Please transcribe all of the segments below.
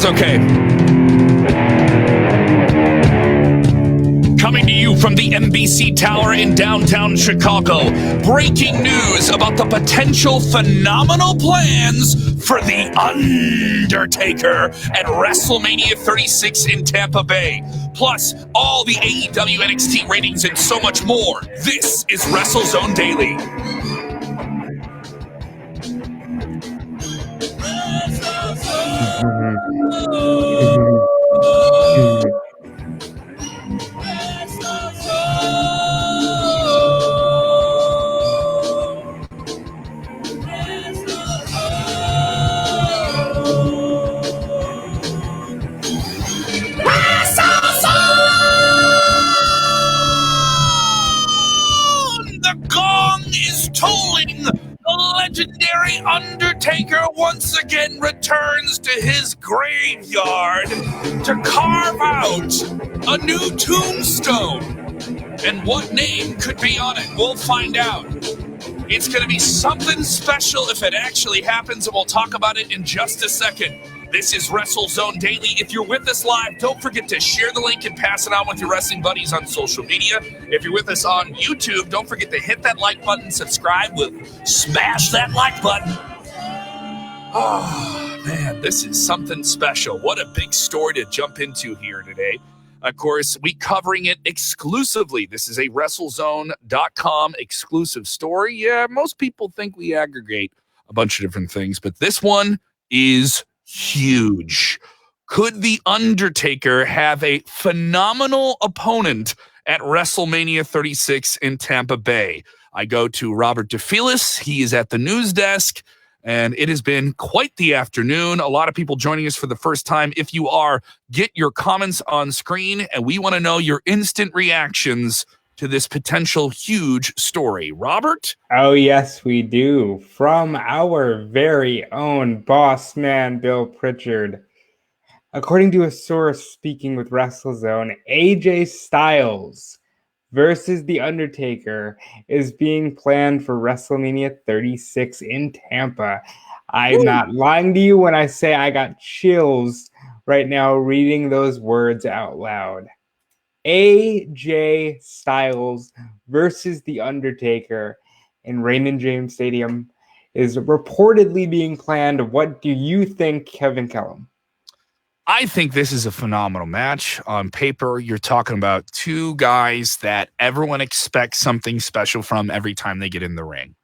sounds okay. Coming to you from the NBC Tower in downtown Chicago, breaking news about the potential phenomenal plans for The Undertaker at WrestleMania 36 in Tampa Bay. Plus, all the AEW NXT ratings and so much more. This is Wrestlezone Daily. The gong is tolling. The legendary Undertaker once again returns to his graveyard to carve out a new tombstone. And what name could be on it? We'll find out. It's going to be something special if it actually happens, and we'll talk about it in just a second. This is Wrestlezone Daily. If you're with us live, don't forget to share the link and pass it on with your wrestling buddies on social media. If you're with us on YouTube, don't forget to hit that like button, subscribe, smash that like button. Oh, man, this is something special. What a big story to jump into here today. Of course, we covering it exclusively. This is a WrestleZone.com exclusive story. Yeah, most people think we aggregate a bunch of different things, but this one is huge. Could The Undertaker have a phenomenal opponent at WrestleMania 36 in Tampa Bay? I go to Robert DeFelice. He is at the news desk, and it has been quite the afternoon. A lot of people joining us for the first time. If you are, get your comments on screen, and we want to know your instant reactions to this potential huge story. Robert? Oh, yes, we do. From our very own boss man, Bill Pritchard. According to a source speaking with WrestleZone, AJ Styles versus The Undertaker is being planned for WrestleMania 36 in Tampa. I'm not lying to you when I say I got chills right now reading those words out loud. AJ Styles versus The Undertaker in Raymond James Stadium is reportedly being planned. What do you think, Kevin Kellum? I think this is a phenomenal match. On paper, you're talking about two guys that everyone expects something special from every time they get in the ring.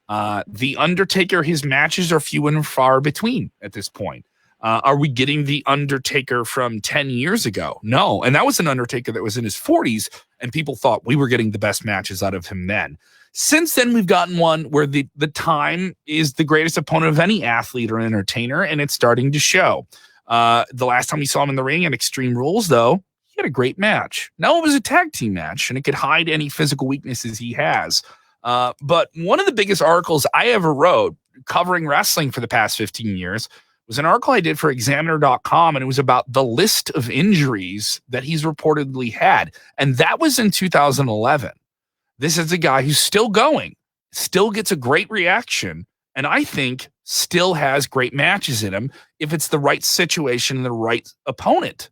The Undertaker, his matches are few and far between at this point. Are we getting the Undertaker from 10 years ago? No. And that was an Undertaker that was in his 40s, and people thought we were getting the best matches out of him then. Since then, we've gotten one where the time is the greatest opponent of any athlete or entertainer, and it's starting to show. The last time we saw him in the ring at Extreme Rules, though, he had a great match. Now it was a tag team match, and it could hide any physical weaknesses he has. But one of the biggest articles I ever wrote covering wrestling for the past 15 years was an article I did for Examiner.com, and it was about the list of injuries that he's reportedly had. And that was in 2011. This is a guy who's still going, still gets a great reaction, and I think still has great matches in him if it's the right situation and the right opponent.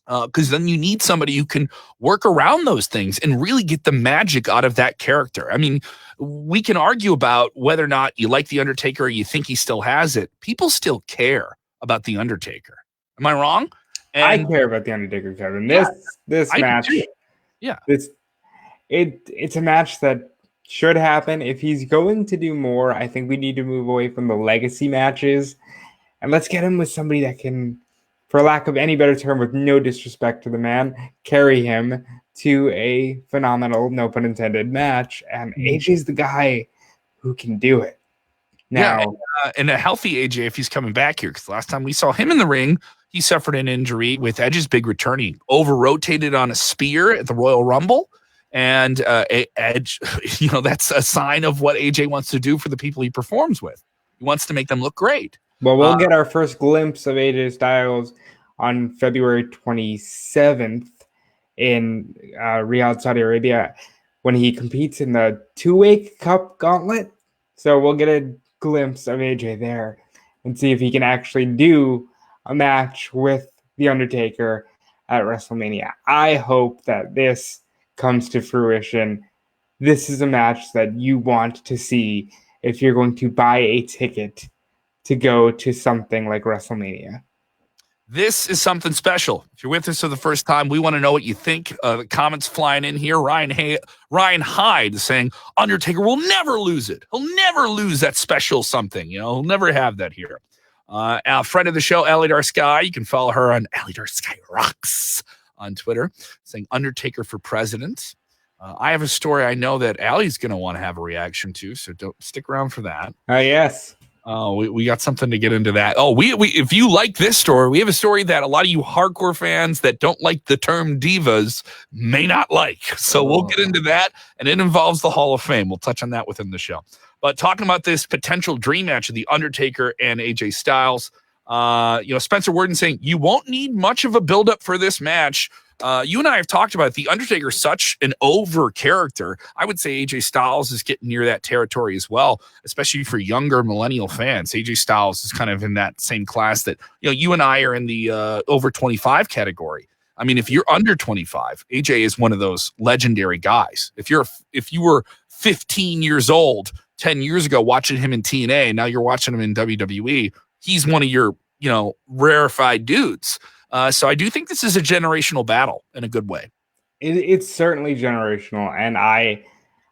Because then you need somebody who can work around those things and really get the magic out of that character. I mean, we can argue about whether or not you like The Undertaker or you think he still has it. People still care about The Undertaker. Am I wrong? And I care about The Undertaker, Kevin. This match, it's a match that should happen. If he's going to do more, I think we need to move away from the legacy matches, and let's get him with somebody that can, for lack of any better term, with no disrespect to the man, carry him to a phenomenal, no pun intended, match. And AJ's the guy who can do it. Now, and a healthy AJ if he's coming back here, because last time we saw him in the ring, he suffered an injury with Edge's big return. He over-rotated on a spear at the Royal Rumble. And Edge, that's a sign of what AJ wants to do for the people he performs with. He wants to make them look great. Well, we'll get our first glimpse of AJ Styles on February 27th in Riyadh, Saudi Arabia, when he competes in the two-way cup gauntlet. So we'll get a glimpse of AJ there and see if he can actually do a match with The Undertaker at WrestleMania. I hope that this comes to fruition. This is a match that you want to see if you're going to buy a ticket to go to something like WrestleMania. This is something special. If you're with us for the first time, we want to know what you think. The comments flying in here. Ryan Hyde is saying Undertaker will never lose it. He'll never lose that special something. He'll never have that here. Our friend of the show, Alidar Sky. You can follow her on Alidar Sky Rocks on Twitter, saying Undertaker for president. I have a story I know that Allie's going to want to have a reaction to, so don't stick around for that. Yes. We got something to get into that. We if you like this story, we have a story that a lot of you hardcore fans that don't like the term divas may not like. So we'll get into that, and it involves the Hall of Fame. We'll touch on that within the show. But talking about this potential dream match of The Undertaker and AJ Styles, Spencer Worden saying you won't need much of a buildup for this match. You and I have talked about The Undertaker, such an over character. I would say AJ Styles is getting near that territory as well, especially for younger millennial fans. AJ Styles is kind of in that same class that, you and I are in the over 25 category. I mean, if you're under 25, AJ is one of those legendary guys. If you were 15 years old 10 years ago watching him in TNA, now you're watching him in WWE, he's one of your, rarefied dudes. So I do think this is a generational battle in a good way. It's certainly generational, and I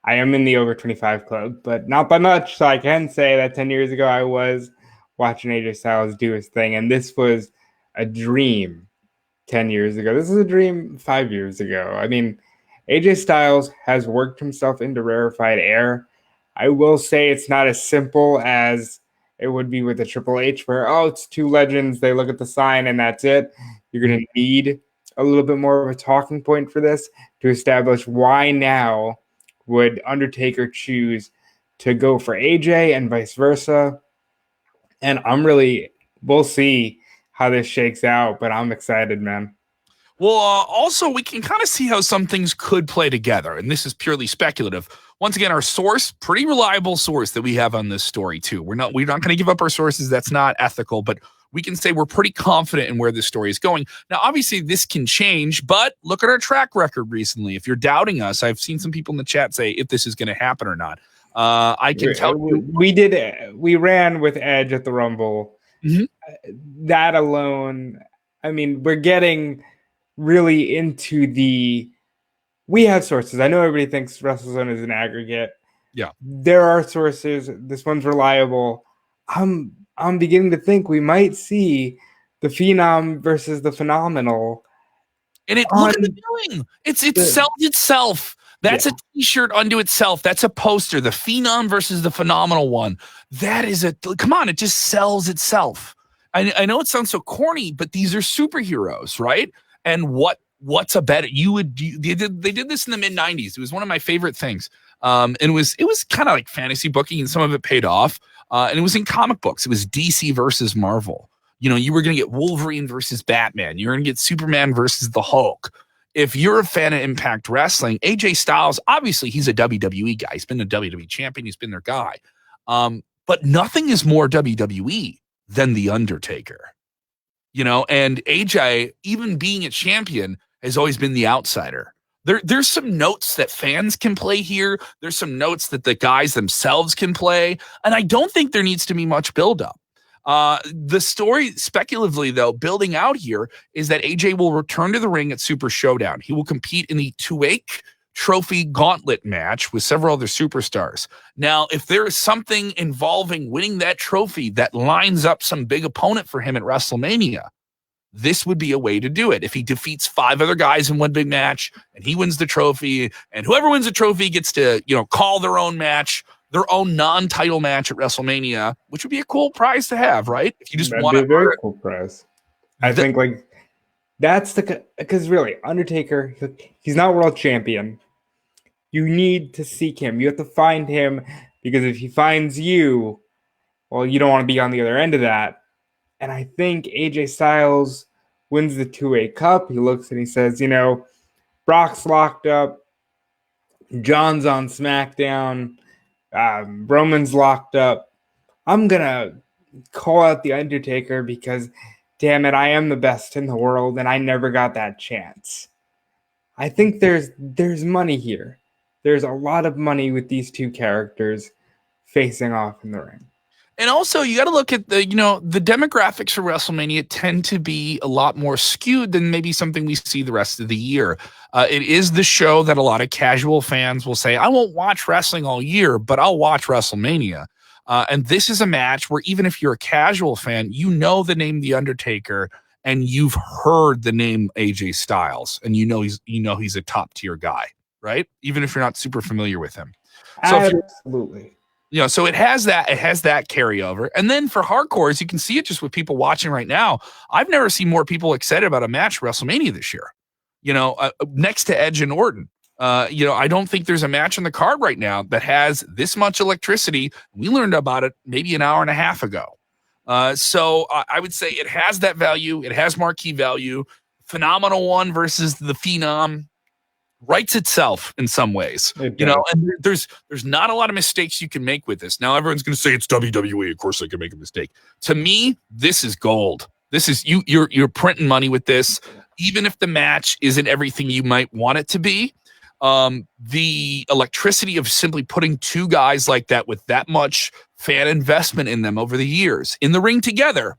am in the over 25 club, but not by much. So I can say that 10 years ago I was watching AJ Styles do his thing, and this was a dream 10 years ago. This is a dream 5 years ago. I mean, AJ Styles has worked himself into rarefied air. I will say it's not as simple as it would be with a Triple H where, it's two legends, they look at the sign and that's it. You're going to need a little bit more of a talking point for this to establish why now would Undertaker choose to go for AJ and vice versa. And we'll see how this shakes out, but I'm excited, man. Well, also, we can kind of see how some things could play together, and this is purely speculative. Once again, our source, pretty reliable source that we have on this story, too. We're not going to give up our sources. That's not ethical, but we can say we're pretty confident in where this story is going. Now, obviously, this can change, but look at our track record recently. If you're doubting us, I've seen some people in the chat say if this is going to happen or not. I can tell you. We ran with Edge at the Rumble. Mm-hmm. That alone, I mean, we're getting really into we have sources. I know everybody thinks Wrestlezone is an aggregate. Yeah. There are sources. This one's reliable. I'm beginning to think we might see the Phenom versus the Phenomenal. And look at the doing. It sells itself. That's a t-shirt unto itself. That's a poster. The Phenom versus the Phenomenal one. That is come on, it just sells itself. I know it sounds so corny, but these are superheroes, right? And what's a better? They did this in the mid 90s. It was one of my favorite things. And it was kind of like fantasy booking, and some of it paid off. And it was in comic books. It was DC versus Marvel. You were going to get Wolverine versus Batman. You were going to get Superman versus the Hulk. If you're a fan of Impact Wrestling, AJ Styles, obviously he's a WWE guy. He's been a WWE champion. He's been their guy. But nothing is more WWE than The Undertaker. And AJ, even being a champion, has always been the outsider. There's some notes that fans can play here. There's some notes that the guys themselves can play. And I don't think there needs to be much buildup. The story, speculatively, though, building out here is that AJ will return to the ring at Super Showdown. He will compete in the Tuake Trophy Gauntlet match with several other superstars. Now, if there is something involving winning that trophy that lines up some big opponent for him at WrestleMania, this would be a way to do it. If he defeats 5 other guys in one big match and he wins the trophy, and whoever wins the trophy gets to, call their own match, their own non-title match at WrestleMania, which would be a cool prize to have, right? If you just want to, a very cool prize. I think that's because really Undertaker, he's not world champion. You need to seek him. You have to find him, because if he finds you, well, you don't want to be on the other end of that. And I think AJ Styles wins the 2A Cup. He looks and he says, Brock's locked up. John's on SmackDown. Roman's locked up. I'm going to call out The Undertaker because damn it, I am the best in the world and I never got that chance. I think there's money here. There's a lot of money with these two characters facing off in the ring. And also, you got to look at the demographics for WrestleMania tend to be a lot more skewed than maybe something we see the rest of the year. It is the show that a lot of casual fans will say, I won't watch wrestling all year, but I'll watch WrestleMania. And this is a match where even if you're a casual fan, you know the name The Undertaker and you've heard the name AJ Styles, and you know he's a top tier guy, right? Even if you're not super familiar with him. So absolutely. So it has that carryover. And then for hardcores, you can see it just with people watching right now. I've never seen more people excited about a match WrestleMania this year, next to Edge and Orton. I don't think there's a match on the card right now that has this much electricity. We learned about it maybe an hour and a half ago. So I would say it has that value. It has marquee value. Phenomenal One versus the Phenom writes itself in some ways, and there's not a lot of mistakes you can make with this. Now everyone's going to say it's WWE. Of course they can make a mistake. To me, this is gold. This is you're printing money with this, even if the match isn't everything you might want it to be. The electricity of simply putting two guys like that with that much fan investment in them over the years in the ring together,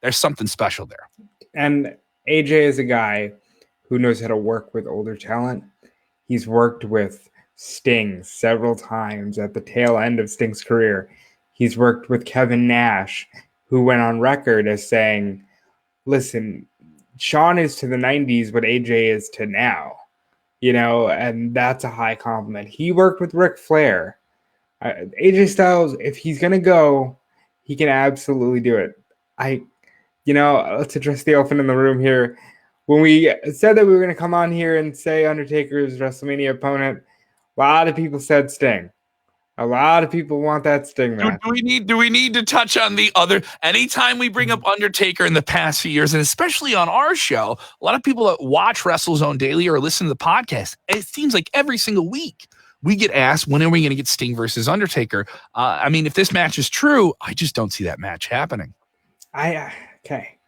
there's something special there. And AJ is a guy who knows how to work with older talent. He's worked with Sting several times at the tail end of Sting's career. He's worked with Kevin Nash, who went on record as saying, listen, Shawn is to the 90s what AJ is to now, and that's a high compliment. He worked with Ric Flair. AJ Styles, if he's going to go, he can absolutely do it. Let's address the elephant in the room here. When we said that we were going to come on here and say Undertaker's WrestleMania opponent, a lot of people said Sting. A lot of people want that Sting match. Do we need to touch on the other? Anytime we bring up Undertaker in the past few years, and especially on our show, a lot of people that watch WrestleZone Daily or listen to the podcast, it seems like every single week we get asked, when are we going to get Sting versus Undertaker? If this match is true, I just don't see that match happening. Okay.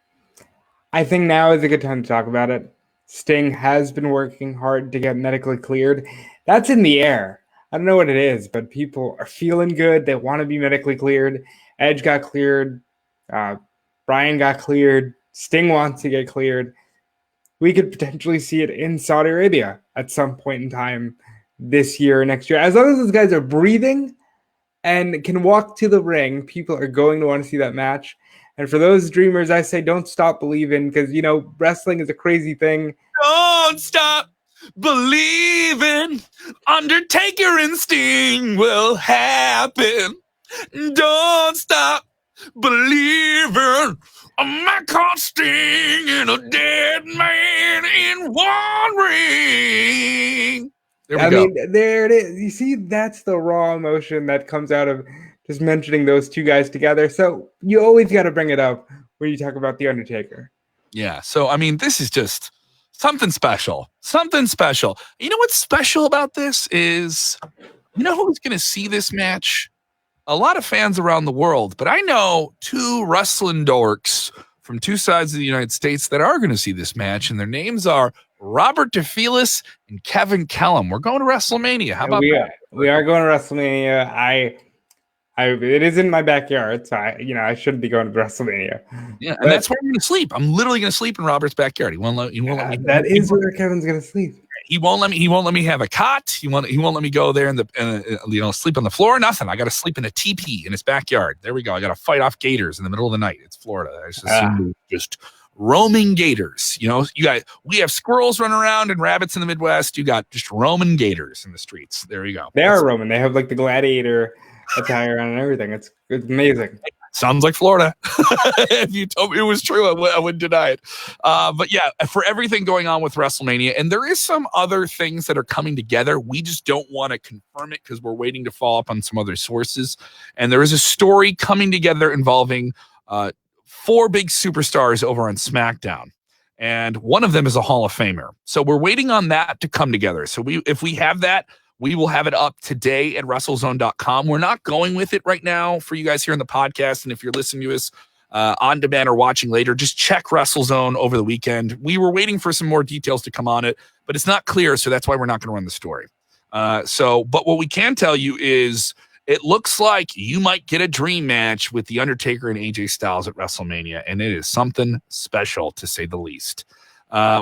I think now is a good time to talk about it. Sting has been working hard to get medically cleared. That's in the air. I don't know what it is, but people are feeling good. They want to be medically cleared. Edge got cleared. Bryan got cleared. Sting wants to get cleared. We could potentially see it in Saudi Arabia at some point in time this year or next year. As long as those guys are breathing and can walk to the ring, people are going to want to see that match. And for those dreamers, I say don't stop believing, because, wrestling is a crazy thing. Don't stop believing. Undertaker and Sting will happen. Don't stop believing. A man caught Sting and a dead man in one ring. There it is. You see, that's the raw emotion that comes out of just mentioning those two guys together. So you always got to bring it up when you talk about The Undertaker. Yeah. So, this is just something special. Something special. You know what's special about this is, who's going to see this match? A lot of fans around the world, but I know two wrestling dorks from two sides of the United States that are going to see this match, and their names are Robert DeFelice and Kevin Kellum. We're going to WrestleMania. How about that? We are going to WrestleMania. It is in my backyard, so I should be going to WrestleMania. Yeah, and that's where I'm going to sleep. I'm literally going to sleep in Robert's backyard. He won't let me. That is where Kevin's going to sleep. He won't let me have a cot. He won't let me go there and sleep on the floor. Nothing. I got to sleep in a teepee in his backyard. There we go. I got to fight off gators in the middle of the night. It's Florida. It's just roaming gators. We have squirrels running around and rabbits in the Midwest. You got just roaming gators in the streets. There you go. They are roaming. They have like the gladiator attire on and everything. It's amazing. Sounds like Florida. If you told me it was true, I wouldn't deny it. But yeah, for everything going on with WrestleMania, and there is some other things that are coming together. We just don't want to confirm it because we're waiting to follow up on some other sources. And there is a story coming together involving 4 big superstars over on SmackDown. And one of them is a Hall of Famer. So we're waiting on that to come together. So if we have that, we will have it up today at WrestleZone.com. We're not going with it right now for you guys here in the podcast. And if you're listening to us on demand or watching later, just check WrestleZone over the weekend. We were waiting for some more details to come on it, but it's not clear, so that's why we're not going to run the story. But what we can tell you is it looks like you might get a dream match with The Undertaker and AJ Styles at WrestleMania, and it is something special, to say the least.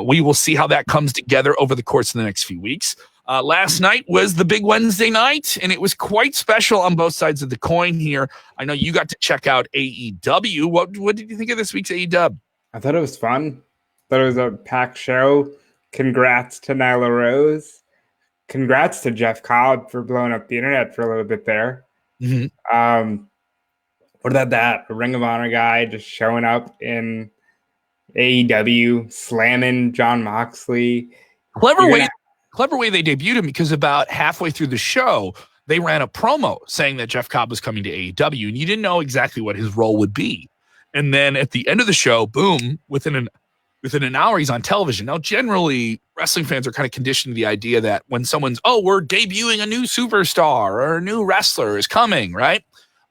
We will see how that comes together over the course of the next few weeks. Last night was the big Wednesday night, and it was quite special on both sides of the coin here. I know you got to check out AEW. What did you think of this week's AEW? I thought it was fun. Thought it was a packed show. Congrats to Nyla Rose. Congrats to Jeff Cobb for blowing up the internet for a little bit there. Mm-hmm. What about that? A Ring of Honor guy just showing up in AEW, slamming Jon Moxley. Clever way they debuted him, because about halfway through the show, they ran a promo saying that Jeff Cobb was coming to AEW, and you didn't know exactly what his role would be. And then at the end of the show, boom, within an hour, he's on television. Now, generally, wrestling fans are kind of conditioned to the idea that when someone's, we're debuting a new superstar or a new wrestler is coming, right?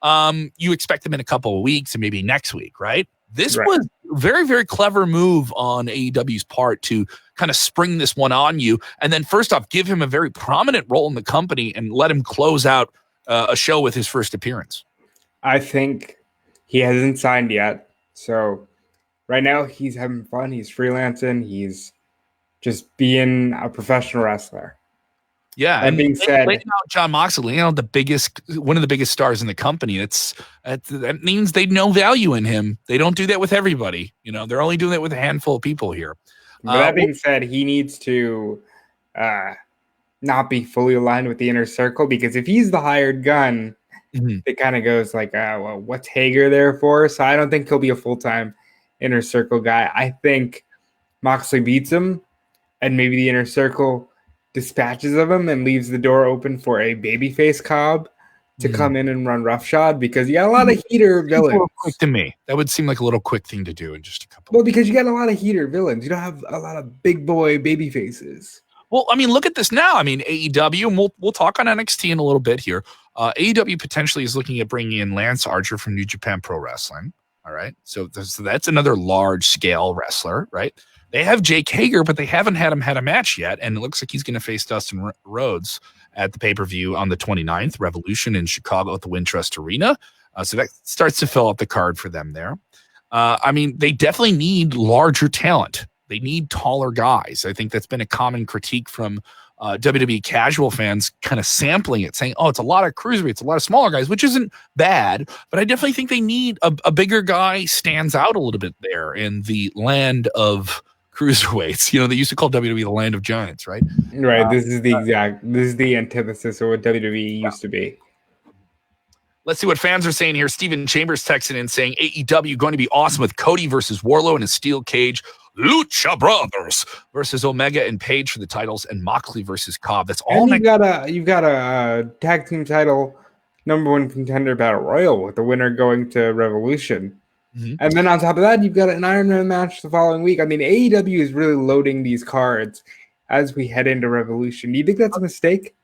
You expect them in a couple of weeks and maybe next week, right? This was a very, very clever move on AEW's part to kind of spring this one on you. And then first off, give him a very prominent role in the company and let him close out a show with his first appearance. I think he hasn't signed yet. So right now he's having fun. He's freelancing. He's just being a professional wrestler. Yeah, that being said, Jon Moxley, one of the biggest stars in the company. That means they know value in him. They don't do that with everybody. They're only doing that with a handful of people here. But that being said, he needs to not be fully aligned with the inner circle, because if he's the hired gun, it kind of goes like, well, what's Hager there for? So I don't think he'll be a full-time inner circle guy. I think Moxley beats him, and maybe the inner circle dispatches of him and leaves the door open for a babyface Cobb to come in and run roughshod, because you got a lot of heater villains. Quick to me, that would seem like a little quick thing to do in just a couple. Well, because you got a lot of heater villains. You don't have a lot of big boy baby faces. Well, I mean, look at this now. I mean, AEW, and we'll talk on NXT in a little bit here. AEW potentially is looking at bringing in Lance Archer from New Japan Pro Wrestling. All right, so that's another large scale wrestler, right? They have Jake Hager, but they haven't had him had a match yet, and it looks like he's going to face Dustin Rhodes at the pay-per-view on the 29th, Revolution in Chicago at the Wintrust Arena. So that starts to fill up the card for them there. I mean, they definitely need larger talent. They need taller guys. I think that's been a common critique from WWE casual fans, kind of sampling it, saying, it's a lot of cruiserweights, a lot of smaller guys, which isn't bad, but I definitely think they need a bigger guy. Stands out a little bit there in the land of cruiserweights. They used to call WWE the land of giants, right? Right. This is the antithesis of what WWE used to be. Let's see what fans are saying here. Steven Chambers texting in saying AEW going to be awesome with Cody versus Wardlow in a steel cage. Lucha Brothers versus Omega and Page for the titles, and Moxley versus Cobb. That's all. And you've got a tag team title #1 contender battle royal with the winner going to Revolution. And then on top of that, you've got an Iron Man match the following week. I mean, AEW is really loading these cards as we head into Revolution. Do you think that's a mistake?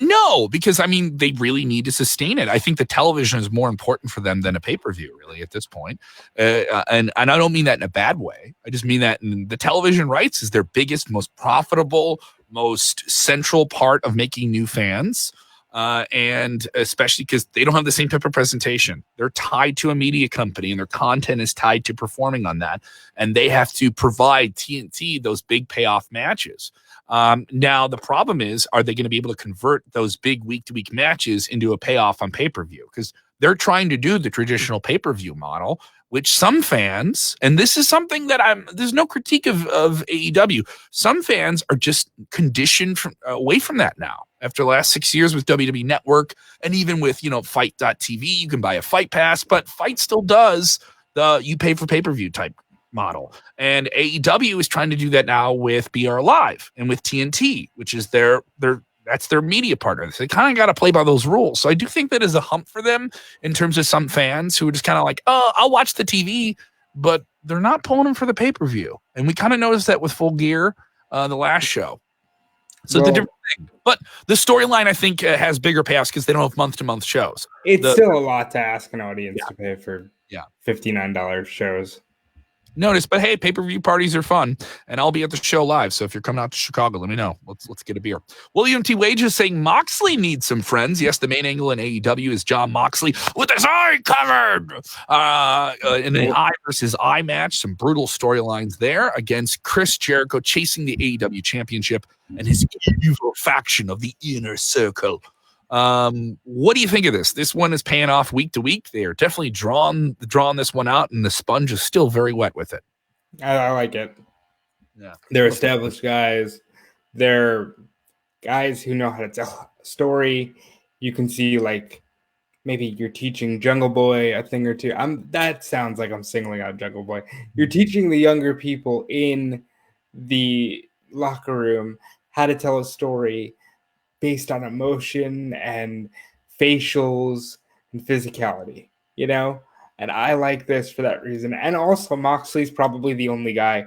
No, because I mean, they really need to sustain it. I think the television is more important for them than a pay-per-view, really, at this point. And I don't mean that in a bad way. I just mean that the television rights is their biggest, most profitable, most central part of making new fans. And especially because they don't have the same type of presentation. They're tied to a media company, and their content is tied to performing on that. And they have to provide TNT those big payoff matches. Now, the problem is, are they going to be able to convert those big week-to-week matches into a payoff on pay-per-view? Because they're trying to do the traditional pay-per-view model, which some fans, and this is something that there's no critique of AEW. Some fans are just conditioned away from that now. After the last 6 years with WWE Network, and even with, Fight.tv, you can buy a Fight Pass, but Fight still does the you pay for pay-per-view type model. And AEW is trying to do that now with BR Live and with TNT, which is that's their media partner. So they kind of got to play by those rules. So I do think that is a hump for them in terms of some fans who are just kind of like, I'll watch the TV, but they're not pulling them for the pay-per-view. And we kind of noticed that with Full Gear, the last show. So the different thing. But the storyline, I think, has bigger payoffs because they don't have month-to-month shows. It's still a lot to ask an audience to pay for Yeah. $59 shows. Notice, but hey, pay-per-view parties are fun, and I'll be at the show live. So if you're coming out to Chicago, let me know. Let's get a beer. William T. Wage is saying Moxley needs some friends. Yes, the main angle in AEW is John Moxley with his eye covered. In an eye versus eye match, some brutal storylines there against Chris Jericho chasing the AEW championship and his evil faction of the Inner Circle. What do you think of this? This one is paying off week to week. They are definitely drawing this one out, and the sponge is still very wet with it. I like it. Yeah, they're established guys. They're guys who know how to tell a story. You can see like maybe you're teaching Jungle Boy a thing or two. That sounds like I'm singling out Jungle Boy. You're teaching the younger people in the locker room how to tell a story based on emotion and facials and physicality, you know? And I like this for that reason. And also, Moxley's probably the only guy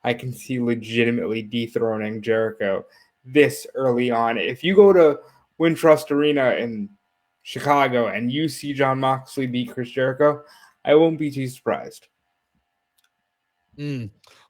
I can see legitimately dethroning Jericho this early on. If you go to Wintrust Arena in Chicago and you see John Moxley beat Chris Jericho, I won't be too surprised.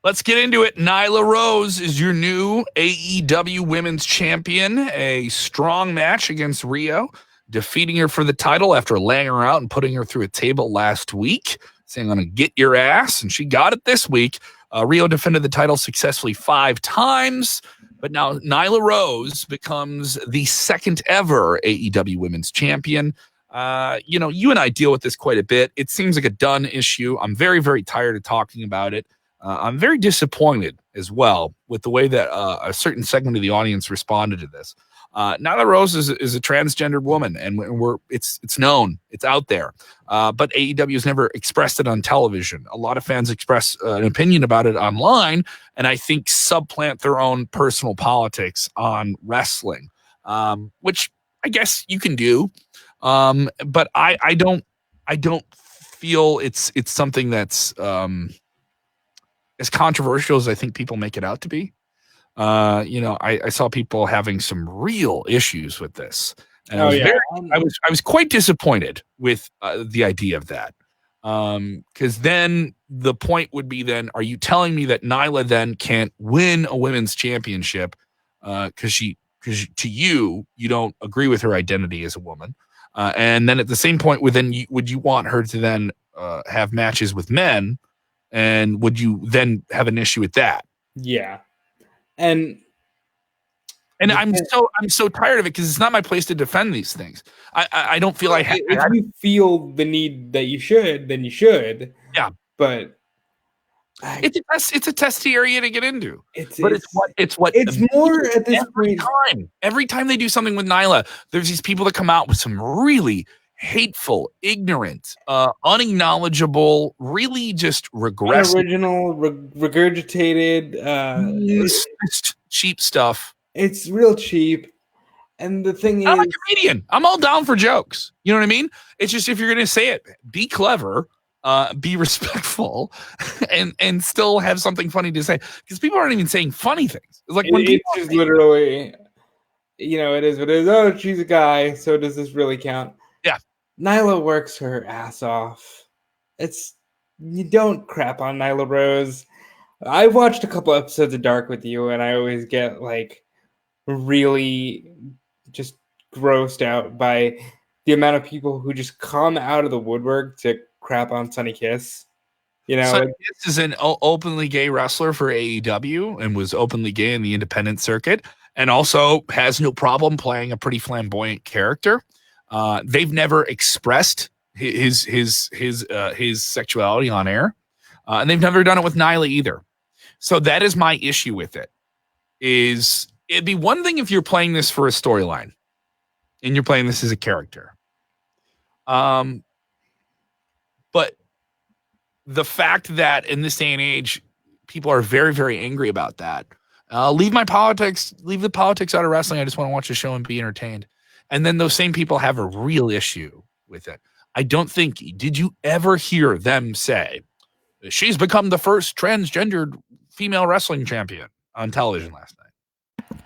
Let's get into it. Nyla Rose is your new AEW Women's Champion. A strong match against Rio, defeating her for the title after laying her out and putting her through a table last week, saying, I'm going to get your ass. And she got it this week. Rio defended the title successfully 5 times. But now Nyla Rose becomes the second ever AEW Women's Champion. You and I deal with this quite a bit. It seems like a done issue. I'm very, very tired of talking about it. I'm very disappointed as well with the way that a certain segment of the audience responded to this. Nyla Rose is a transgendered woman, and it's known, it's out there. But AEW has never expressed it on television. A lot of fans express an opinion about it online, and I think supplant their own personal politics on wrestling, which I guess you can do. But I don't feel it's something that's as controversial as I think people make it out to be. I saw people having some real issues with this, and I was quite disappointed with the idea of that. Because then the point would be, then are you telling me that Nyla then can't win a women's championship because to you don't agree with her identity as a woman, and then at the same point would you want her to then have matches with men? And would you then have an issue with that? Yeah. And I'm so tired of it because it's not my place to defend these things. I don't feel like if you feel the need that you should, then you should. Yeah. But it's a testy area to get into. It's more at this point. Every time they do something with Nyla, there's these people that come out with some really hateful, ignorant, unacknowledgeable, really just regressive, original, regurgitated, cheap stuff. It's real cheap. And the thing I'm a comedian. I'm all down for jokes. You know what I mean? It's just, if you're going to say it, be clever, be respectful, and still have something funny to say. Because people aren't even saying funny things. It's like it's just literally, it is what it is. Oh, she's a guy, so does this really count? Yeah. Nyla works her ass off. You don't crap on Nyla Rose. I've watched a couple episodes of Dark with you, and I always get like really just grossed out by the amount of people who just come out of the woodwork to crap on Sonny Kiss. Sonny Kiss is an openly gay wrestler for AEW and was openly gay in the independent circuit, and also has no problem playing a pretty flamboyant character. They've never expressed his sexuality on air, and they've never done it with Nyla either. So that is my issue with it. It'd be one thing if you're playing this for a storyline, and you're playing this as a character. But the fact that in this day and age, people are very, very angry about that. Leave the politics out of wrestling. I just want to watch the show and be entertained. And then those same people have a real issue with it. I don't think, did you ever hear them say, she's become the first transgendered female wrestling champion on television last night?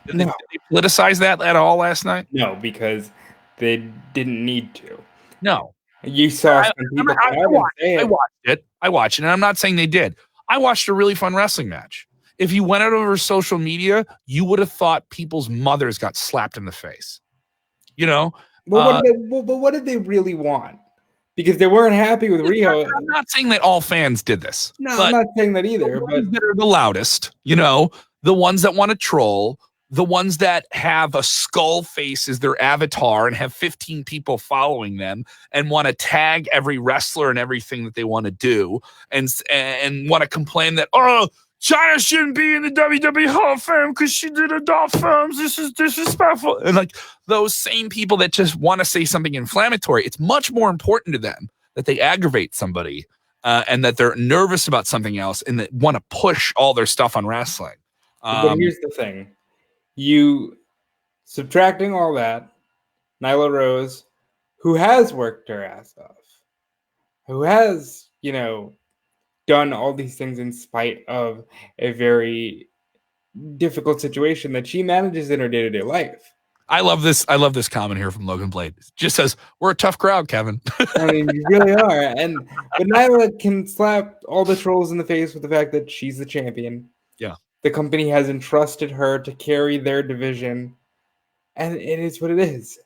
Did they politicize that at all last night? No, because they didn't need to. No. You saw some people come out and say I it. watched it. I watched it, and I'm not saying they did. I watched a really fun wrestling match. If you went out over social media, you would have thought people's mothers got slapped in the face. You know, Well, what did they really want? Because they weren't happy with Rio. I'm not saying that all fans did this. No, but I'm not saying that either. the But ones that are the loudest, the ones that want to troll, the ones that have a skull face as their avatar and have 15 people following them and want to tag every wrestler and everything that they want to do and want to complain that, oh, China shouldn't be in the WWE Hall of Fame because she did adult films. This is disrespectful. And like those same people that just want to say something inflammatory, it's much more important to them that they aggravate somebody and that they're nervous about something else and that want to push all their stuff on wrestling. but here's the thing. You subtracting all that, Nyla Rose, who has worked her ass off, who has, done all these things in spite of a very difficult situation that she manages in her day-to-day life. I love this comment here from Logan Blade. It just says, we're a tough crowd, Kevin. I mean, you really are. But Nyla can slap all the trolls in the face with the fact that she's the champion. Yeah. The company has entrusted her to carry their division, and it is what it is.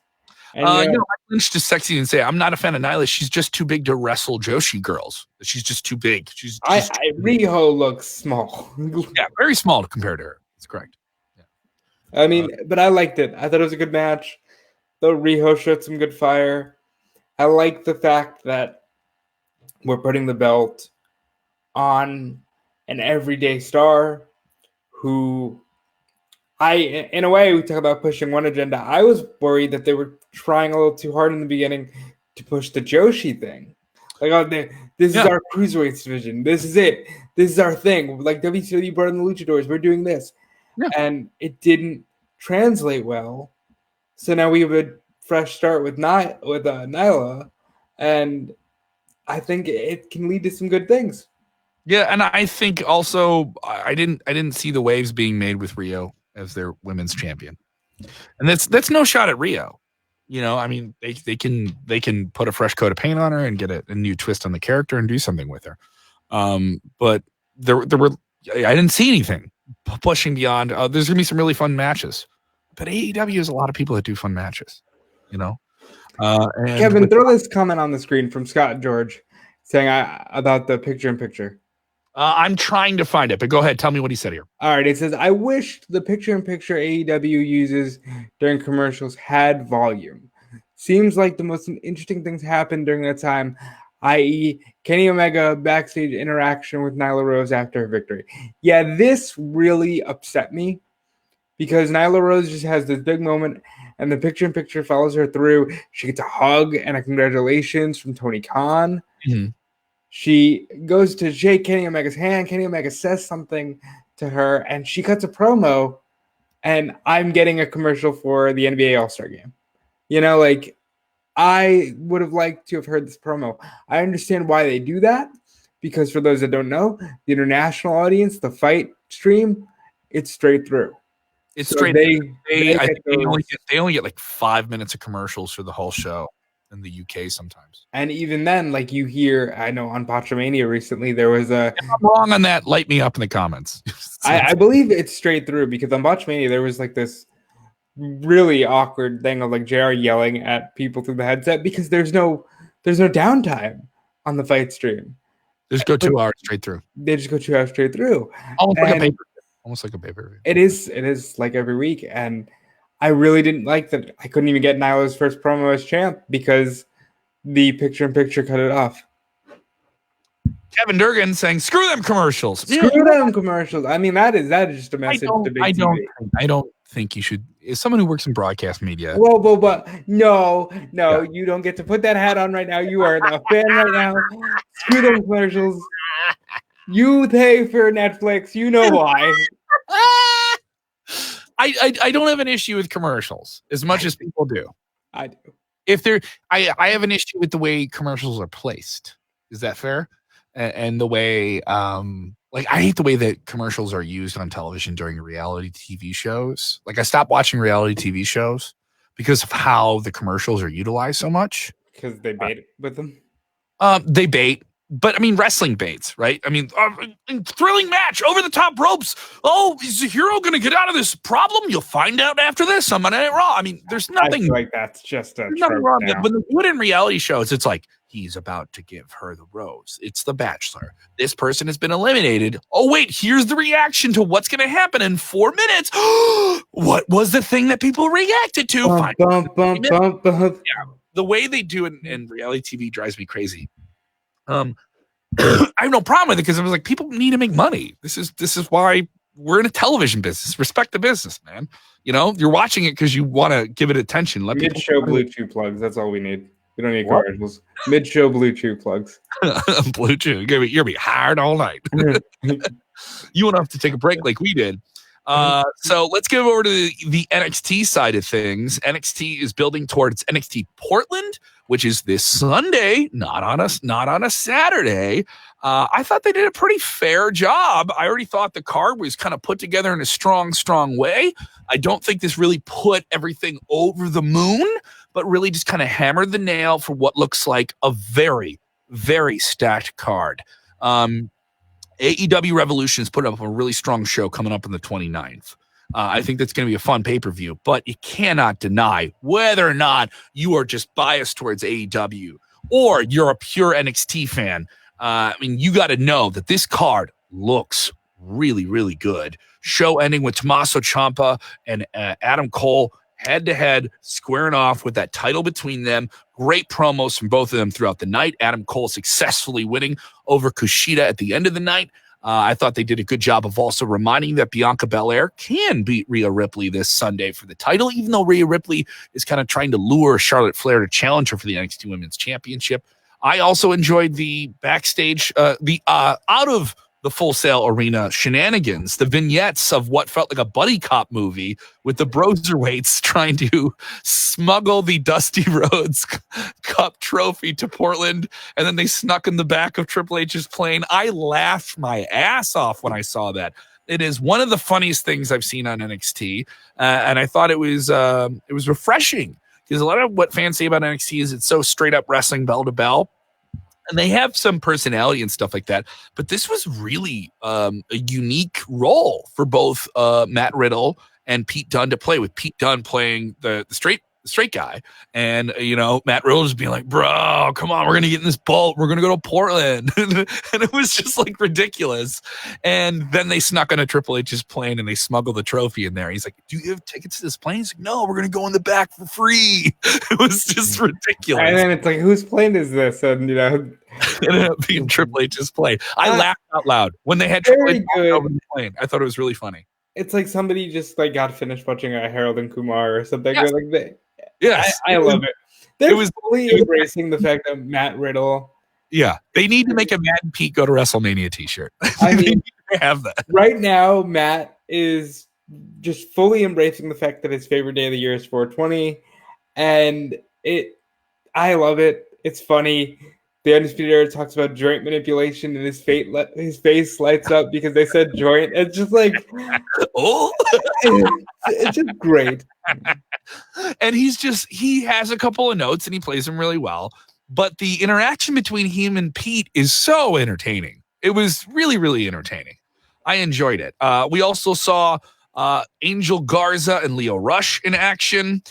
And Mike Lynch just sexy and say, I'm not a fan of Nyla. She's just too big to wrestle Joshi girls. She's just too big. Riho looks small. Yeah, very small compared to her. That's correct. Yeah. I mean, but I liked it. I thought it was a good match. Though Riho showed some good fire. I like the fact that we're putting the belt on an everyday star who in a way, we talk about pushing one agenda. I was worried that they were trying a little too hard in the beginning to push the Joshi thing. Like, this is our cruiserweights division. This is it. This is our thing. Like WCW brought in the Luchadors. We're doing this. Yeah. And it didn't translate well. So now we have a fresh start with Nyla. And I think it can lead to some good things. Yeah, and I think also I didn't see the waves being made with Rio as their women's champion, and that's no shot at Rio. I mean, they can put a fresh coat of paint on her and get a new twist on the character and do something with her. But there were I didn't see anything pushing beyond. There's gonna be some really fun matches, but AEW has a lot of people that do fun matches. Kevin, throw this comment on the screen from Scott George saying about the picture-in-picture. I'm trying to find it, but go ahead. Tell me what he said here. All right. It says, I wish the picture-in-picture AEW uses during commercials had volume. Seems like the most interesting things happened during that time, i.e. Kenny Omega backstage interaction with Nyla Rose after her victory. Yeah, this really upset me because Nyla Rose just has this big moment and the picture-in-picture follows her through. She gets a hug and a congratulations from Tony Khan. Mm-hmm. She goes to shake Kenny Omega's hand. Kenny Omega says something to her, and she cuts a promo, and I'm getting a commercial for the NBA All-Star Game. I would have liked to have heard this promo. I understand why they do that, because for those that don't know, the international audience, the fight stream, it's straight through. It's so straight through. They only get like 5 minutes of commercials for the whole show. In the UK sometimes. And even then, like you hear, I know on Botchamania recently, there was a... If I'm wrong on that, light me up in the comments. I believe it's straight through because on Botchamania, there was like this really awkward thing of like JR yelling at people through the headset because there's no downtime on the fight stream. Just go 2 hours straight through. They just go 2 hours straight through. Almost like a pay-per-view. It is like every week. And I really didn't like that. I couldn't even get Nyla's first promo as champ because the picture-in-picture cut it off. Kevin Durgan saying, "Screw them commercials." Screw them commercials. I mean, that is just a message to big TV. I don't think you should. As someone who works in broadcast media, but no, you don't get to put that hat on right now. You are a fan right now. Screw them commercials. You pay for Netflix. You know why. I don't have an issue with commercials as much as people do. I do. I have an issue with the way commercials are placed. Is that fair? And the way, I hate the way that commercials are used on television during reality TV shows. Like I stopped watching reality TV shows because of how the commercials are utilized so much. Because they bait with them? They bait. But, I mean, wrestling baits, right? I mean, thrilling match, over the top ropes. Oh, is the hero going to get out of this problem? You'll find out after this on Monday Night Raw. I mean, there's nothing. I feel like that's just a trope wrong. now. When they do it in reality shows, it's like, he's about to give her the rose. It's The Bachelor. This person has been eliminated. Oh, wait, here's the reaction to what's going to happen in 4 minutes. What was the thing that people reacted to? Bump. Yeah, the way they do it in reality TV drives me crazy. I have no problem with it because I was like, people need to make money. This is why we're in a television business. Respect the business, man. You know, you're watching it because you want to give it attention. Let Mid-show Blue Chew plugs. That's all we need. We don't need commercials. Mid-show Blue Chew plugs. Blue Chew. You're going to be hard all night. You won't have to take a break like we did. So let's get over to the NXT side of things. NXT is building towards NXT Portland, which is this Sunday, not on a Saturday. I thought they did a pretty fair job. I already thought the card was kind of put together in a strong way. I don't think this really put everything over the moon, but really just kind of hammered the nail for what looks like a very, very stacked card. AEW Revolution has put up a really strong show coming up on the 29th. I think that's going to be a fun pay-per-view, but you cannot deny whether or not you are just biased towards AEW or you're a pure NXT fan. I mean, you got to know that this card looks really, really good. Show ending with Tommaso Ciampa and Adam Cole head-to-head, squaring off with that title between them. Great promos from both of them throughout the night. Adam Cole successfully winning over Kushida at the end of the night. I thought they did a good job of also reminding that Bianca Belair can beat Rhea Ripley this Sunday for the title, even though Rhea Ripley is kind of trying to lure Charlotte Flair to challenge her for the NXT Women's Championship. I also enjoyed the backstage, out of the Full Sail Arena shenanigans, the vignettes of what felt like a buddy cop movie with the Broserweights trying to smuggle the Dusty Rhodes Cup trophy to Portland, and then they snuck in the back of Triple H's plane. I laughed my ass off when I saw that. It is one of the funniest things I've seen on NXT, and I thought it was refreshing because a lot of what fans say about NXT is it's so straight up wrestling bell to bell. And they have some personality and stuff like that. But this was really a unique role for both Matt Riddle and Pete Dunne to play, with Pete Dunne playing the straight guy. And, you know, Matt Riddle just being like, bro, come on, we're going to get in this boat. We're going to go to Portland. And it was just like ridiculous. And then they snuck on a Triple H's plane and they smuggled the trophy in there. He's like, do you have tickets to this plane? He's like, no, we're going to go in the back for free. It was just ridiculous. And then it's like, whose plane is this? And, you know, it ended up being Triple H's plane. I laughed out loud when they had Triple H over the plane. I thought it was really funny. It's like somebody just like got finished watching a Harold and Kumar or something. Yes. Like Yes. I love it. They're fully embracing the fact that Matt Riddle. Yeah, they need to make a Matt and Pete go to WrestleMania t-shirt. I mean, they have that. Right now, Matt is just fully embracing the fact that his favorite day of the year is 420. And I love it. It's funny. The Undisputed Era talks about joint manipulation, and his face lights up because they said joint. It's just like, oh, it's just great. And he has a couple of notes and he plays them really well. But the interaction between him and Pete is so entertaining. It was really, really entertaining. I enjoyed it. We also saw Angel Garza and Lio Rush in action.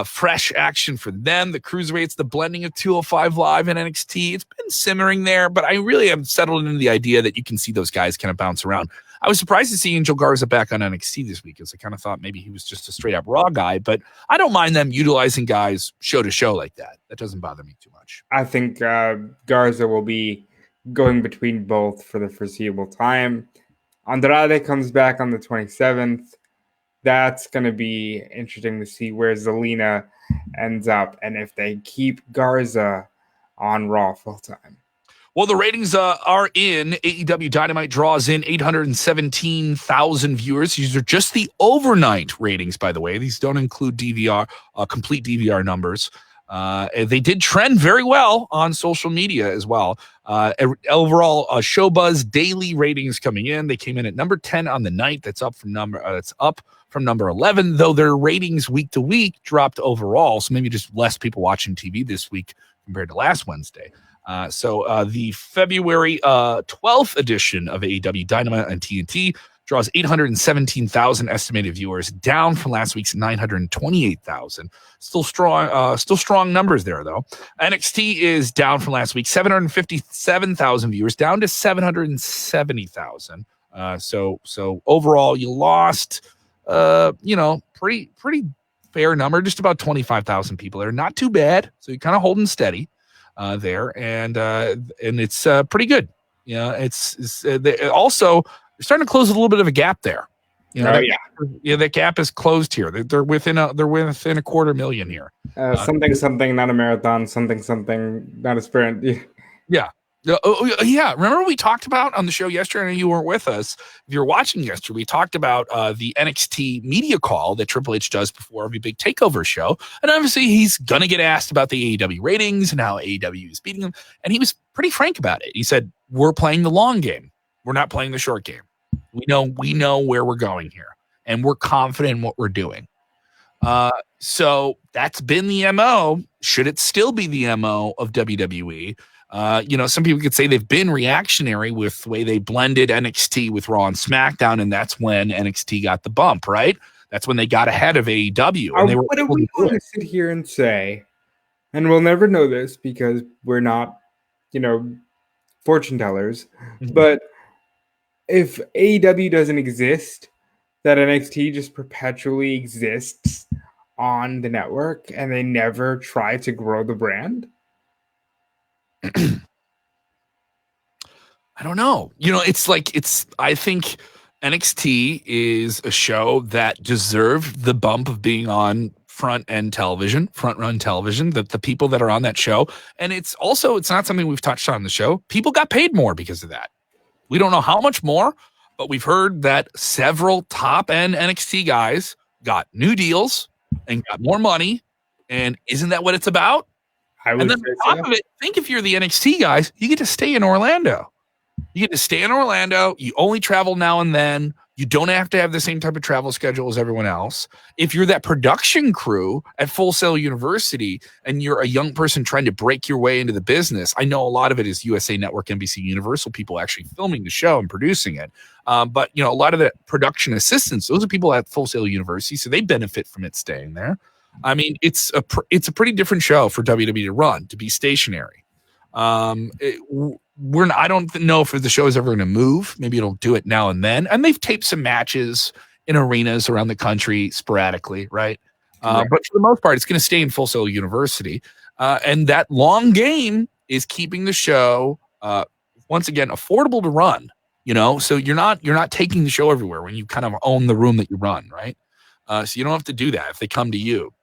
Fresh action for them. The cruiserweights, the blending of 205 Live and NXT. It's been simmering there, but I really am settled into the idea that you can see those guys kind of bounce around. I was surprised to see Angel Garza back on NXT this week, because I kind of thought maybe he was just a straight up Raw guy, but I don't mind them utilizing guys show to show like that. That doesn't bother me too much. I think Garza will be going between both for the foreseeable time. Andrade comes back on the 27th. That's going to be interesting to see where Zelina ends up and if they keep Garza on Raw full time. Well, the ratings are in. AEW Dynamite draws in 817,000 viewers. These are just the overnight ratings, by the way. These don't include DVR, complete DVR numbers. They did trend very well on social media as well. Overall, Showbuzz daily ratings coming in. They came in at number 10 on the night. That's up from number 11, though their ratings week to week dropped overall. So maybe just less people watching TV this week compared to last Wednesday. So the February 12th edition of AEW Dynamite on TNT draws 817,000 estimated viewers, down from last week's 928,000. Still strong numbers there, though. NXT is down from last week, 757,000 viewers, down to 770,000. So overall, you lost, pretty fair number, just about 25,000 people there. Not too bad. So you're kind of holding steady there, and it's pretty good. It's also. They're starting to close a little bit of a gap there. That gap is closed here. They're within a 250,000 here. Something, not a marathon. Something, not a sprint. Yeah. Remember we talked about on the show yesterday? I know you weren't with us. If you're watching yesterday, we talked about the NXT media call that Triple H does before every big takeover show. And obviously he's going to get asked about the AEW ratings and how AEW is beating them. And he was pretty frank about it. He said, we're playing the long game. We're not playing the short game. We know where we're going here, and we're confident in what we're doing. So that's been the MO. Should it still be the MO of WWE? Some people could say they've been reactionary with the way they blended NXT with Raw and SmackDown, and that's when NXT got the bump, right? That's when they got ahead of AEW. And what are we going to sit here and say? And we'll never know this because we're not, fortune tellers, but if AEW doesn't exist, that NXT just perpetually exists on the network and they never try to grow the brand? I don't know. I think NXT is a show that deserved the bump of being on front run television, that the people that are on that show. And it's not something we've touched on the show. People got paid more because of that. We don't know how much more, but we've heard that several top-end NXT guys got new deals and got more money. And isn't that what it's about? And then on top of it, think if you're the NXT guys, you get to stay in Orlando. You only travel now and then. You don't have to have the same type of travel schedule as everyone else. If you're that production crew at Full Sail University and you're a young person trying to break your way into the business, I know a lot of it is USA Network, NBC Universal people actually filming the show and producing it. But a lot of the production assistants, those are people at Full Sail University, so they benefit from it staying there. I mean, it's a pretty different show for WWE to run, to be stationary. I don't know if the show is ever going to move. Maybe it'll do it now and then. And they've taped some matches in arenas around the country sporadically, right? But for the most part, it's going to stay in Full Sail University. And that long game is keeping the show, once again, affordable to run. So you're not taking the show everywhere when you kind of own the room that you run, right? So you don't have to do that if they come to you.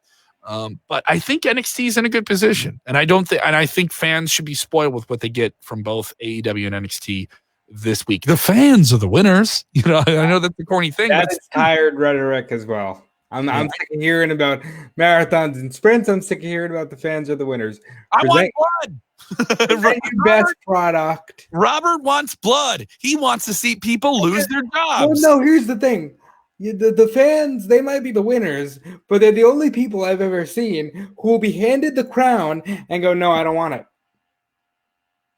But I think NXT is in a good position, and I think fans should be spoiled with what they get from both AEW and NXT this week. The fans are the winners. I know that's the corny thing. That's tired rhetoric as well. I'm sick of hearing about marathons and sprints. I'm sick of hearing about the fans are the winners. I want blood. Your best product. Robert wants blood. He wants to see people lose their jobs. Well, no, here's the thing. The fans, they might be the winners, but they're the only people I've ever seen who will be handed the crown and go, no, I don't want it.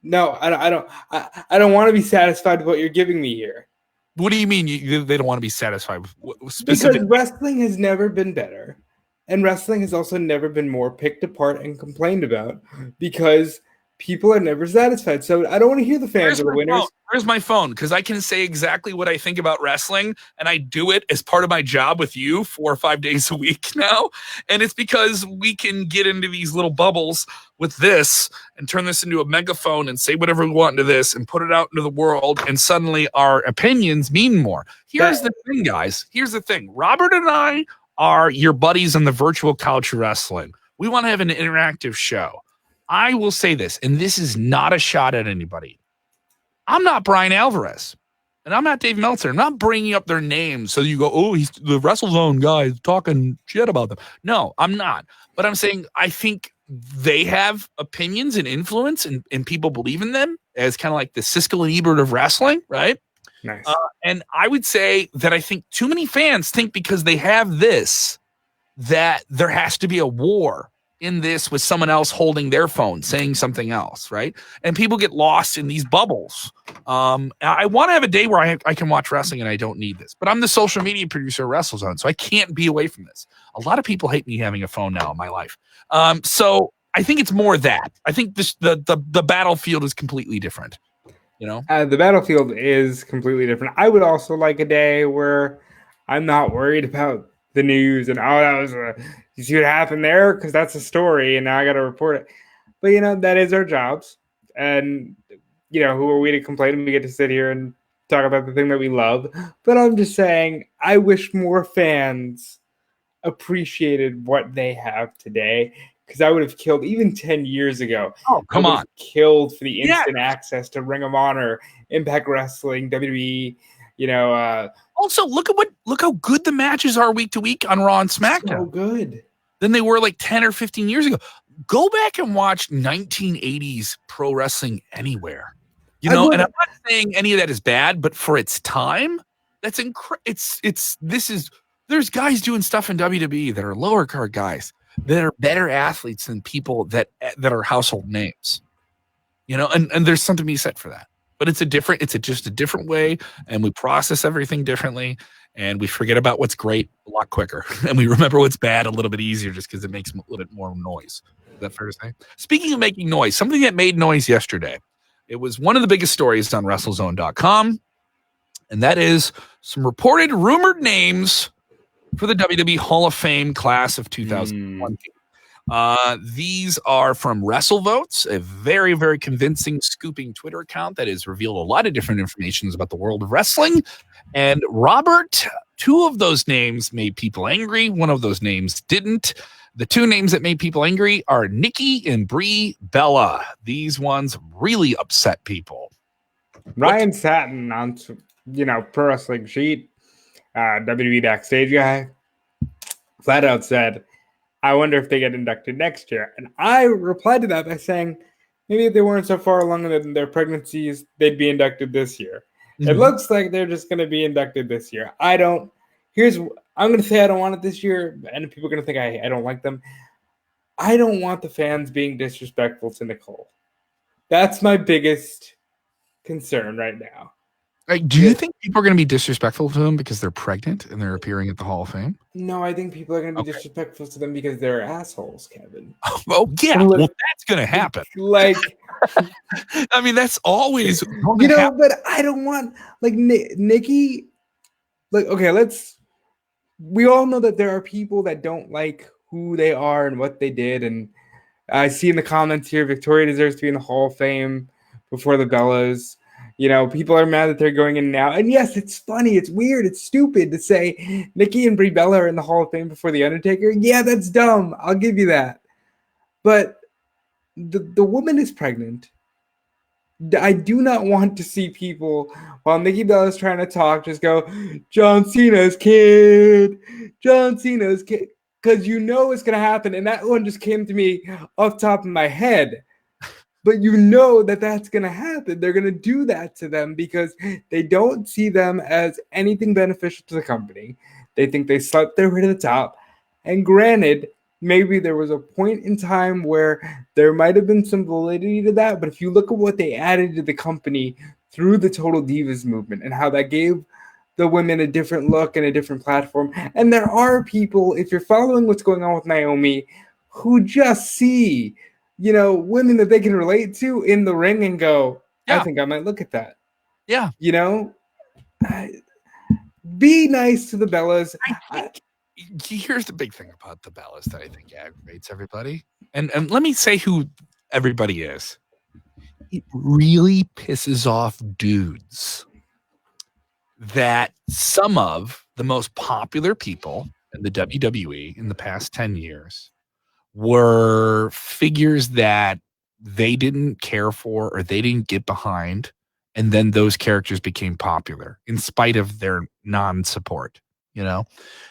No, I don't want to be satisfied with what you're giving me here. What do you mean they don't want to be satisfied with Because wrestling has never been better. And wrestling has also never been more picked apart and complained about because people are never satisfied. So I don't want to hear the fans are the winners. Where's my phone? Because I can say exactly what I think about wrestling, and I do it as part of my job with you 4 or 5 days a week now. And it's because we can get into these little bubbles with this and turn this into a megaphone and say whatever we want into this and put it out into the world, and suddenly our opinions mean more. Here's the thing, guys. Here's the thing. Robert and I are your buddies on the virtual couch wrestling. We want to have an interactive show. I will say this, and this is not a shot at anybody. I'm not Brian Alvarez, and I'm not Dave Meltzer. I'm not bringing up their names so you go, oh, he's the WrestleZone guy talking shit about them. No, I'm not. But I'm saying I think they have opinions and influence, and people believe in them as kind of like the Siskel and Ebert of wrestling, right? Nice. And I would say that I think too many fans think because they have this, that there has to be a war in this with someone else holding their phone saying something else, right? And people get lost in these bubbles. I want to have a day where I can watch wrestling and I don't need this, but I'm the social media producer of WrestleZone, so I can't be away from this. A lot of people hate me having a phone now in my life. So I think it's more that. I think the battlefield is completely different. You know, the battlefield is completely different. I would also like a day where I'm not worried about the news and that was you see what happened there, because that's a story and now I got to report it. But that is our jobs, and who are we to complain? And we get to sit here and talk about the thing that we love. But I'm just saying, I wish more fans appreciated what they have today, because I would have killed even 10 years ago. Oh, come on. Killed for the instant access to Ring of Honor, Impact Wrestling, WWE. Also, look how good the matches are week to week on Raw and SmackDown. So good. Than they were like 10 or 15 years ago. Go back and watch 1980s pro wrestling anywhere. And I'm not saying any of that is bad, but for its time, that's there's guys doing stuff in WWE that are lower card guys that are better athletes than people that are household names. And there's something to be said for that. But it's just a different way, and we process everything differently, and we forget about what's great a lot quicker, and we remember what's bad a little bit easier just because it makes a little bit more noise. Is that fair to say? Speaking of making noise, something that made noise yesterday, it was one of the biggest stories on WrestleZone.com, and that is some reported rumored names for the WWE Hall of Fame class of 2020. These are from WrestleVotes, a very, very convincing scooping Twitter account that has revealed a lot of different information about the world of wrestling. And Robert, 2 of those names made people angry. 1 of those names didn't. The 2 names that made people angry are Nikki and Brie Bella. These ones really upset people. Ryan Satin on, Pro Wrestling Sheet, WWE Backstage guy, flat out said, I wonder if they get inducted next year. And I replied to that by saying, maybe if they weren't so far along in their pregnancies, they'd be inducted this year. Mm-hmm. It looks like they're just going to be inducted this year. I'm going to say I don't want it this year, and people are going to think I don't like them. I don't want the fans being disrespectful to Nicole. That's my biggest concern right now. Do you think people are going to be disrespectful to them because they're pregnant and they're appearing at the Hall of Fame? No, I think people are going to be disrespectful to them because they're assholes, Kevin. Oh, yeah. Well, that's going to happen. I mean, that's always going to happen. But I don't want, Nikki, we all know that there are people that don't like who they are and what they did. And I see in the comments here, Victoria deserves to be in the Hall of Fame before the Bellas. People are mad that they're going in now. And yes, it's funny. It's weird. It's stupid to say Nikki and Brie Bella are in the Hall of Fame before The Undertaker. Yeah, that's dumb. I'll give you that. But the woman is pregnant. I do not want to see people, while Nikki Bella is trying to talk, just go, John Cena's kid. John Cena's kid. Because it's going to happen. And that one just came to me off the top of my head. But that's going to happen. They're going to do that to them because they don't see them as anything beneficial to the company. They think they slept their way to the top. And granted, maybe there was a point in time where there might have been some validity to that. But if you look at what they added to the company through the Total Divas movement and how that gave the women a different look and a different platform. And there are people, if you're following what's going on with Naomi, who just see women that they can relate to in the ring and go, I think I might look at that. Yeah. Be nice to the Bellas. Here's the big thing about the Bellas that I think aggravates everybody. And let me say who everybody is. It really pisses off dudes that some of the most popular people in the WWE in the past 10 years were figures that they didn't care for or they didn't get behind, and then those characters became popular in spite of their non-support,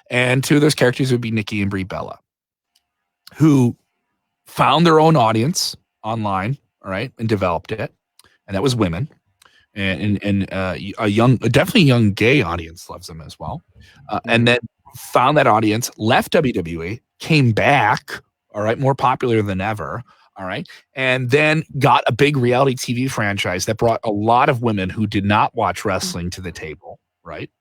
And 2 of those characters would be Nikki and Brie Bella, who found their own audience online, all right, and developed it, and that was women, and definitely young gay audience loves them as well, and then found that audience, left WWE, came back, all right, more popular than ever, all right, and then got a big reality TV franchise that brought a lot of women who did not watch wrestling to the table, right,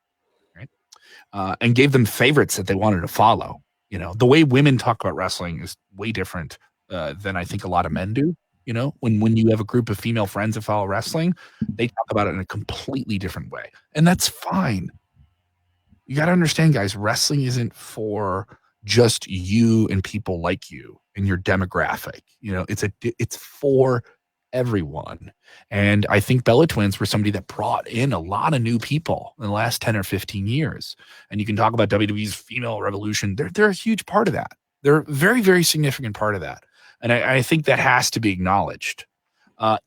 and gave them favorites that they wanted to follow. You know, the way women talk about wrestling is way different than I think a lot of men do. You know, when you have a group of female friends that follow wrestling, they talk about it in a completely different way, and that's fine. You got to understand, guys, wrestling isn't for just you and people like you and your demographic. You know, it's for everyone. And I think Bella Twins were somebody that brought in a lot of new people in the last 10 or 15 years. And you can talk about WWE's female revolution. They're a huge part of that. They're a very, very significant part of that. And I think that has to be acknowledged.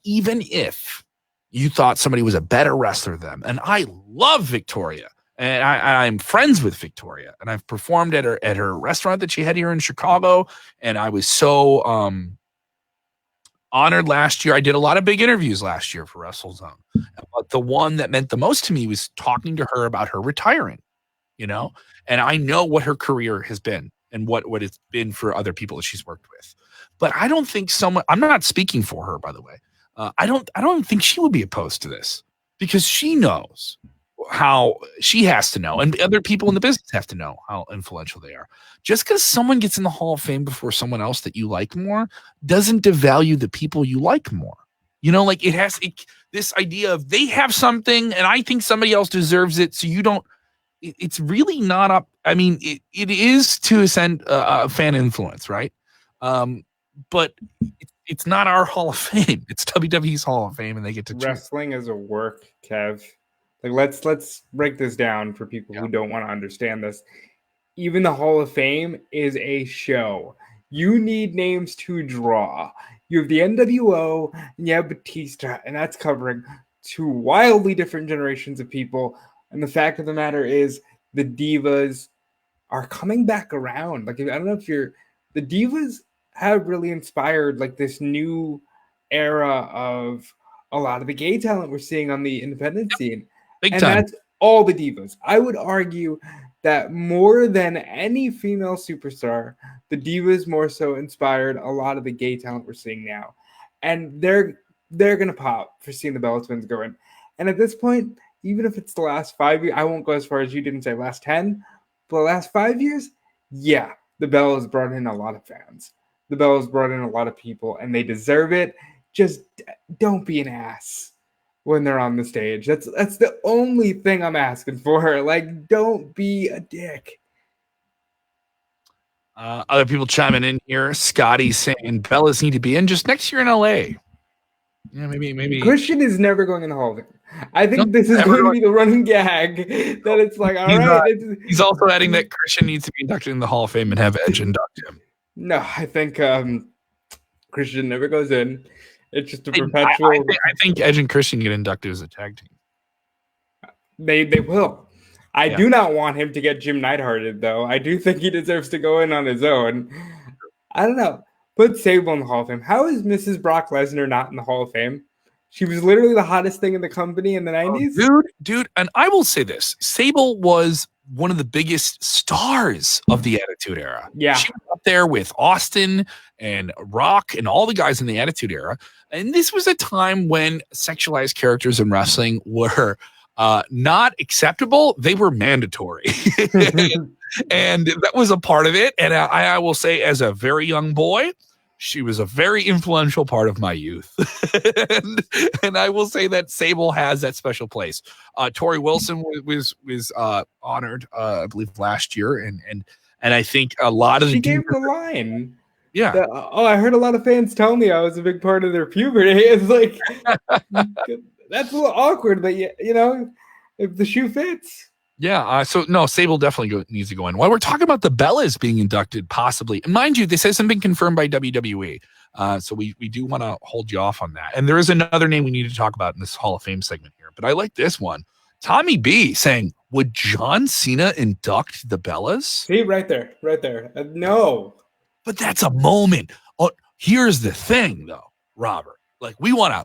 Even if you thought somebody was a better wrestler than them. And I love Victoria. And I'm friends with Victoria. And I've performed at her restaurant that she had here in Chicago. And I was so honored last year. I did a lot of big interviews last year for Wrestlezone. But the one that meant the most to me was talking to her about her retiring, you know? And I know what her career has been and what it's been for other people that she's worked with. But I don't think I'm not speaking for her, by the way. I don't think she would be opposed to this because she knows how she has to know, and other people in the business have to know how influential they are. Just because someone gets in the Hall of Fame before someone else that you like more doesn't devalue the people you like more. You know, like this idea of they have something and I think somebody else deserves it, so you don't. It's really not up. I mean, it is to ascend fan influence, right? But it's not our Hall of Fame. It's WWE's Hall of Fame, and they get to wrestling as a work, Kev. Like let's break this down for people who don't want to understand this. Even the Hall of Fame is a show. You need names to draw. You have the NWO and you have Batista, and that's covering two wildly different generations of people. And the fact of the matter is the Divas are coming back around. Like, I don't know if the Divas have really inspired like this new era of a lot of the gay talent we're seeing on the independent scene. Big and time. That's all the Divas. I would argue that more than any female superstar, the Divas more so inspired a lot of the gay talent we're seeing now. And they're gonna pop for seeing the Bella Twins go in. And at this point, even if it's the last 5 years, I won't go as far as you didn't say last 10, but the last 5 years, yeah, the Bellas brought in a lot of fans. The Bellas brought in a lot of people, and they deserve it. Just don't be an ass when they're on the stage. That's the only thing I'm asking for. Like, don't be a dick. Other people chiming in here. Scotty saying Bellas need to be in just next year in LA. Yeah, maybe. Christian is never going in the Hall of Fame. I think this is going to be the running gag that it's like, all right. He's also adding that Christian needs to be inducted in the Hall of Fame and have Edge induct him. No, I think Christian never goes in. It's just a perpetual. I think Edge and Christian get inducted as a tag team. They will. I do not want him to get Jim Neidharted, though. I do think he deserves to go in on his own. I don't know. Put Sable in the Hall of Fame. How is Mrs. Brock Lesnar not in the Hall of Fame? She was literally the hottest thing in the company in the 90s. Dude, and I will say this. Sable was one of the biggest stars of the Attitude Era. Yeah. She was up there with Austin and Rock and all the guys in the Attitude Era. And this was a time when sexualized characters in wrestling were not acceptable. They were mandatory. And that was a part of it. And I will say, as a very young boy, she was a very influential part of my youth. and I will say that Sable has that special place. Tori Wilson was honored, I believe, last year. And I think a lot of she gave the line. Yeah. I heard a lot of fans tell me I was a big part of their puberty. It's like, that's a little awkward, but you know, if the shoe fits. Yeah, so no, Sable definitely needs to go in. While we're talking about the Bellas being inducted, possibly, and mind you, this hasn't been confirmed by WWE, so we do want to hold you off on that. And there is another name we need to talk about in this Hall of Fame segment here, but I like this one. Tommy B saying, would John Cena induct the Bellas? See, right there. No. But that's a moment. Here's the thing, though, Robert. Like we want to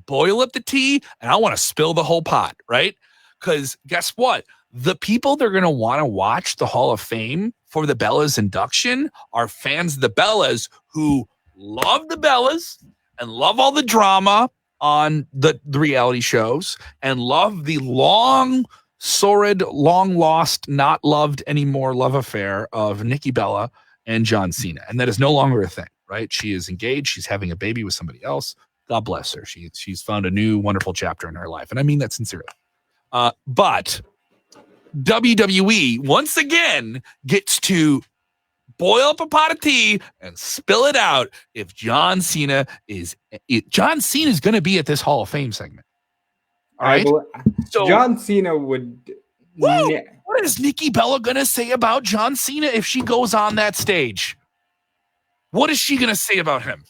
boil up the tea, and I want to spill the whole pot, right? Because guess what? The people that are going to want to watch the Hall of Fame for the Bellas induction are fans of the Bellas who love the Bellas and love all the drama on the reality shows and love the long, sordid, long lost, not loved anymore love affair of Nikki Bella and John Cena. And that is no longer a thing, right? She is engaged. She's having a baby with somebody else. God bless her. She's found a new wonderful chapter in her life. And I mean that sincerely. But WWE once again gets to boil up a pot of tea and spill it out if John Cena is going to be at this Hall of Fame segment. All right. So John Cena would. What is Nikki Bella going to say about John Cena if she goes on that stage? What is she going to say about him?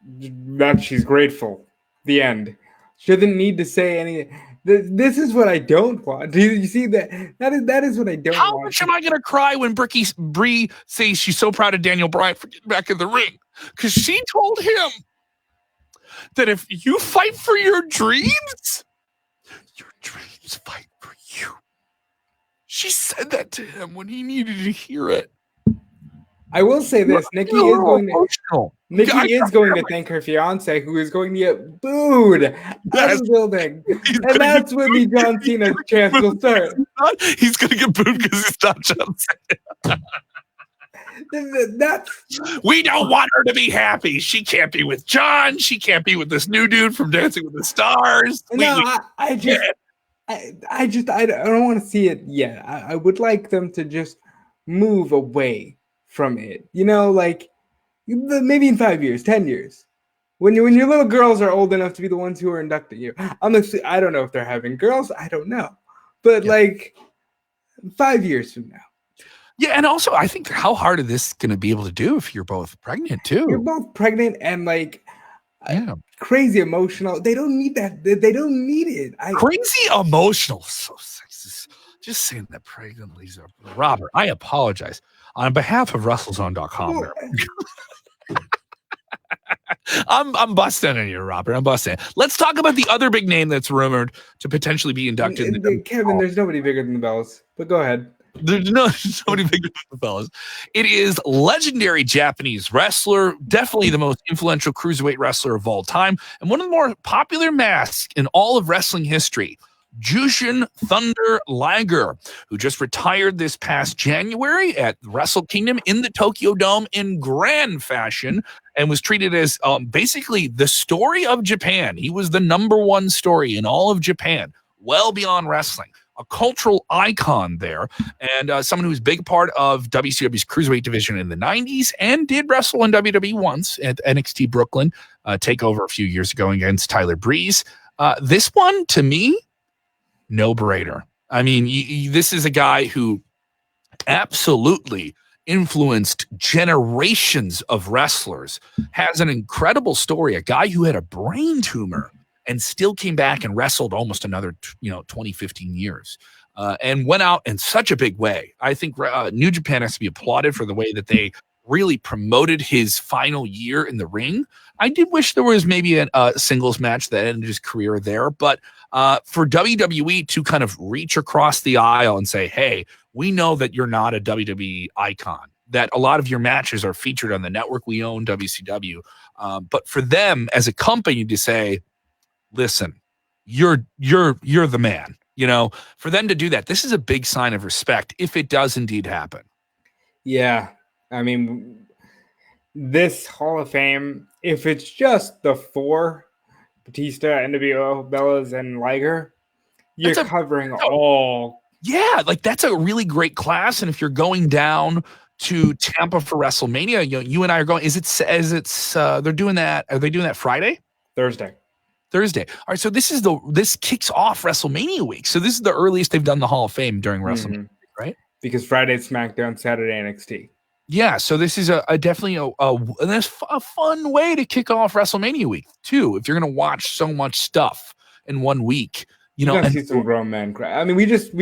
That she's grateful. The end. She doesn't need to say any. This is what I don't want. Do you see that? That is what I don't want. How much am I going to cry when Brie says she's so proud of Daniel Bryan for getting back in the ring? Because she told him that if you fight for your dreams fight for you. She said that to him when he needed to hear it. I will say this: Nikki is going to thank her fiance, who is going to get booed out of the building, and that's when the John Cena chance will start. He's going to get booed because it's not John Cena. We don't want her to be happy. She can't be with John. She can't be with this new dude from Dancing with the Stars. I don't want to see it yet. I would like them to just move away from it. You know, like maybe in 5 years, 10 years. When your little girls are old enough to be the ones who are inducting you. Honestly, I don't know if they're having girls. I don't know. But like 5 years from now. Yeah, and also I think how hard is this going to be able to do if you're both pregnant too? You're both pregnant and like crazy emotional. They don't need that. They don't need it. Crazy emotional. So sexist. Just saying that pregnant Lisa. Robert, I apologize. On behalf of WrestleZone.com. I'm busting on you, Robert. I'm busting. Let's talk about the other big name that's rumored to potentially be inducted. Kevin, there's nobody bigger than the Bellas, but go ahead. There's nobody bigger than the Bellas. It is legendary Japanese wrestler, definitely the most influential cruiserweight wrestler of all time, and one of the more popular masks in all of wrestling history. Jushin Thunder Liger, who just retired this past January at Wrestle Kingdom in the Tokyo Dome in grand fashion and was treated as basically the story of Japan. He was the number one story in all of Japan, well beyond wrestling. A cultural icon there, and someone who was a big part of WCW's Cruiserweight division in the 90s and did wrestle in WWE once at NXT Brooklyn, takeover a few years ago against Tyler Breeze. This one, to me, no-brainer. I mean, this is a guy who absolutely influenced generations of wrestlers, has an incredible story, a guy who had a brain tumor and still came back and wrestled almost another 20, 15 years and went out in such a big way. I think New Japan has to be applauded for the way that they really promoted his final year in the ring. I did wish there was maybe a singles match that ended his career there, but for WWE to kind of reach across the aisle and say, hey, we know that you're not a WWE icon, that a lot of your matches are featured on the network we own, WCW, but for them as a company to say, listen, you're the man, for them to do that. This is a big sign of respect if it does indeed happen. Yeah. I mean, this Hall of Fame, if it's just the four, Batista, NWO, Bellas, and Liger, you're covering all. Yeah. Like that's a really great class. And if you're going down to Tampa for WrestleMania, you and I are going, they're doing that. Are they doing that Friday? Thursday. All right, so this kicks off WrestleMania week. So this is the earliest they've done the Hall of Fame during WrestleMania, right? Because Friday SmackDown, Saturday NXT. Yeah, so this is definitely a fun way to kick off WrestleMania week too. If you're going to watch so much stuff in 1 week, You're gonna see some grown men cry. I mean, we just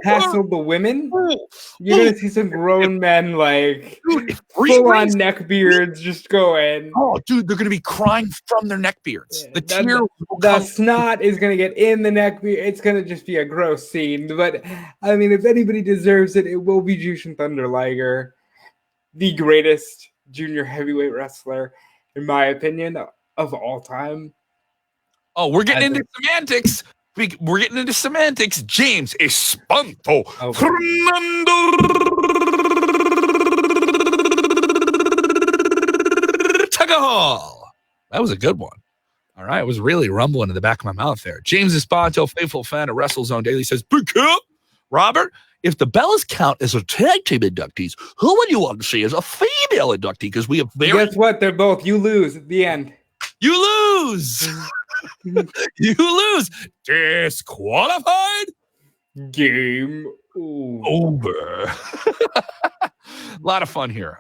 hassle the women. Oh, You're gonna see some grown men like dude, full-on neck beards just going. Oh, dude, they're gonna be crying from their neck beards. The tears will the come. snot is gonna get in the neck beard. It's gonna just be a gross scene. But I mean, if anybody deserves it, it will be Jushin Thunder Liger, the greatest junior heavyweight wrestler, in my opinion, of all time. Oh, we're getting into semantics. We're getting into semantics. James Espanto. Fernando Tagahal. That was a good one. All right. It was really rumbling in the back of my mouth there. James Espanto, faithful fan of WrestleZone Daily, says, Robert, if the Bellas count as a tag team inductees, who would you want to see as a female inductee? Because we have Guess what? They're both. You lose at the end. You lose. You lose. Disqualified. Game over. A lot of fun here.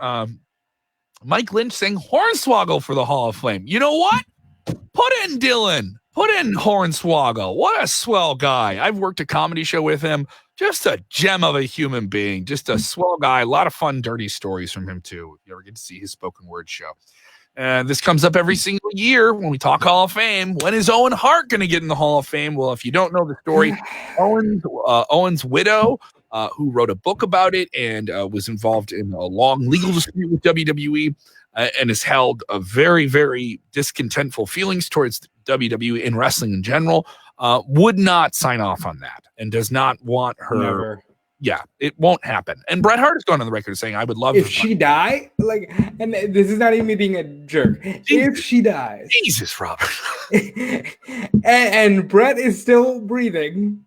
Mike Lynch saying Hornswoggle for the Hall of Fame. You know what? Put in Dylan. Put in Hornswoggle. What a swell guy. I've worked a comedy show with him. Just a gem of a human being. Just a swell guy. A lot of fun, dirty stories from him, too. If you ever get to see his spoken word show. And this comes up every single year when we talk Hall of Fame. When is Owen Hart going to get in the Hall of Fame? Well, if you don't know the story, Owen's widow, who wrote a book about it and was involved in a long legal dispute with WWE and has held a very, very discontentful feelings towards WWE and wrestling in general, would not sign off on that and does not want her. Never. Yeah, it won't happen. And Bret Hart has gone on the record saying, I would love if she die, like, and this is not even me being a jerk. If she dies, Jesus, Robert, and Bret is still breathing,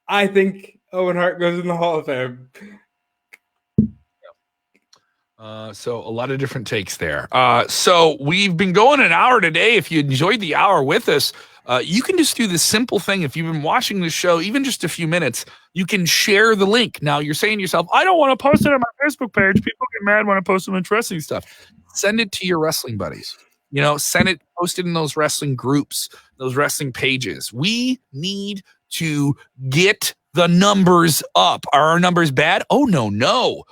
I think Owen Hart goes in the Hall of Fame. So a lot of different takes there. So we've been going an hour today. If you enjoyed the hour with us, you can just do this simple thing. If you've been watching the show, even just a few minutes, you can share the link. Now you're saying to yourself, I don't want to post it on my Facebook page. People get mad when I post some interesting stuff. Send it to your wrestling buddies. You know, post it in those wrestling groups, those wrestling pages. We need to get the numbers up. Are our numbers bad? Oh, no.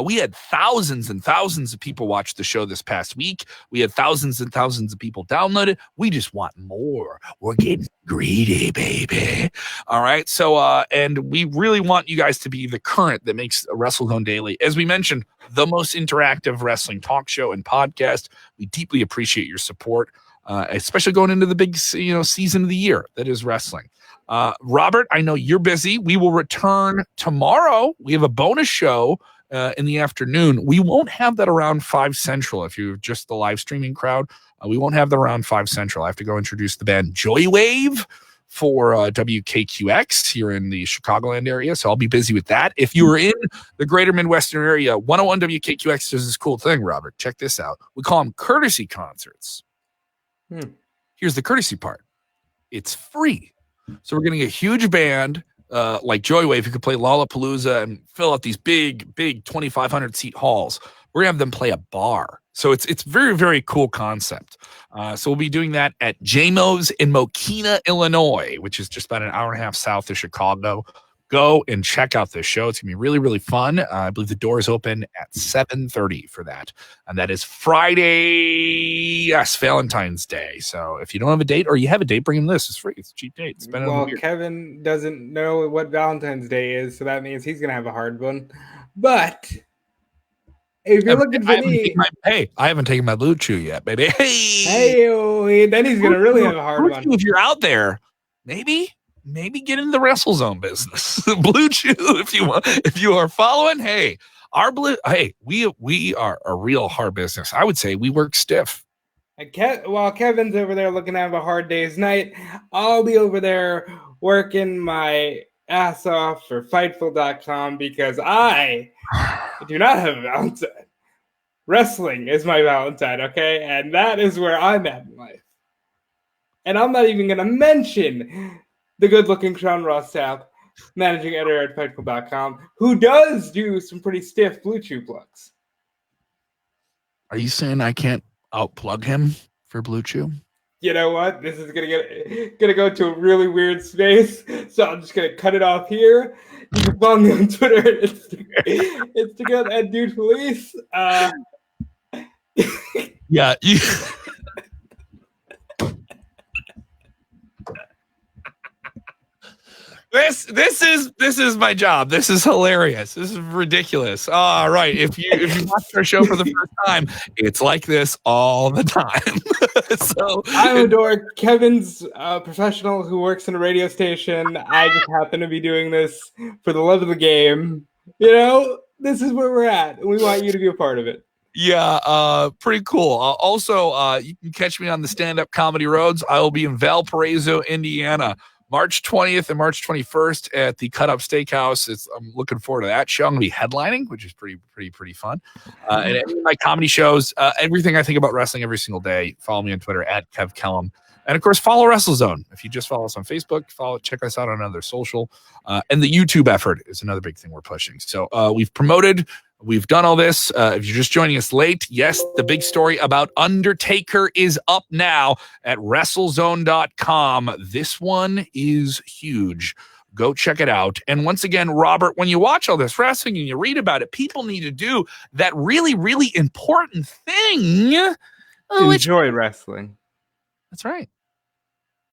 We had thousands and thousands of people watch the show this past week. We had thousands and thousands of people download it. We just want more. We're getting greedy, baby. All right. So, and we really want you guys to be the current that makes WrestleZone Daily, as we mentioned, the most interactive wrestling talk show and podcast. We deeply appreciate your support, especially going into the big, season of the year that is wrestling. Robert, I know you're busy. We will return tomorrow. We have a bonus show in the afternoon. We won't have that around 5 Central. If you're just the live streaming crowd, we won't have that around 5 Central. I have to go introduce the band Joywave for WKQX here in the Chicagoland area. So I'll be busy with that. If you are in the greater Midwestern area, 101 WKQX does this cool thing, Robert. Check this out. We call them courtesy concerts. Here's the courtesy part. It's free. So we're getting a huge band like Joywave who could play Lollapalooza and fill out these big 2,500 seat halls. We're gonna have them play a bar. So it's very, very cool concept. So we'll be doing that at JMO's in Mokina, Illinois, which is just about an hour and a half south of Chicago. Go and check out this show. It's gonna be really, really fun. I believe the doors open at 7:30 for that, and that is Friday. Yes, Valentine's Day. So if you don't have a date or you have a date, bring him this. It's free. It's a cheap date. Well, Kevin doesn't know what Valentine's Day is, so that means he's gonna have a hard one. But if you're looking for me, I haven't taken my Blue Chew yet, baby. Hey, then he's gonna really have a hard one. If you're out there, maybe get into the WrestleZone business. Blue Chew, if you are following, we are a real hard business. I would say we work stiff. While Kevin's over there looking to have a hard day's night, I'll be over there working my ass off for Fightful.com because I do not have a Valentine. Wrestling is my Valentine, okay? And that is where I'm at in life. And I'm not even going to mention the good-looking Sean Rossap, managing editor at Fightful.com, who does do some pretty stiff Blue Chew plugs. Are you saying I can't outplug him for Blue Chew? You know what? This is gonna go to a really weird space, so I'm just gonna cut it off here. You can follow me on Twitter and Instagram at Dude Police. Yeah. This is my job. This is hilarious. This is ridiculous. All right. If you watch our show for the first time, it's like this all the time. So I'm a dork. Kevin's a professional who works in a radio station. I just happen to be doing this for the love of the game. You know, this is where we're at, and we want you to be a part of it. Yeah, pretty cool. Also, you can catch me on the stand-up comedy roads. I will be in Valparaiso, Indiana, March 20th and March 21st at the Cut Up Steakhouse. I'm looking forward to that show. I'm going to be headlining, which is pretty fun. And any of my comedy shows, everything I think about wrestling every single day, follow me on Twitter at Kev Kellum. And of course, follow WrestleZone. If you just follow us on Facebook, check us out on another social. And the YouTube effort is another big thing we're pushing. So we've done all this. If you're just joining us late, yes, the big story about Undertaker is up now at WrestleZone.com. This one is huge. Go check it out. And once again, Robert, when you watch all this wrestling and you read about it, people need to do that really, really important thing. Enjoy wrestling. That's right.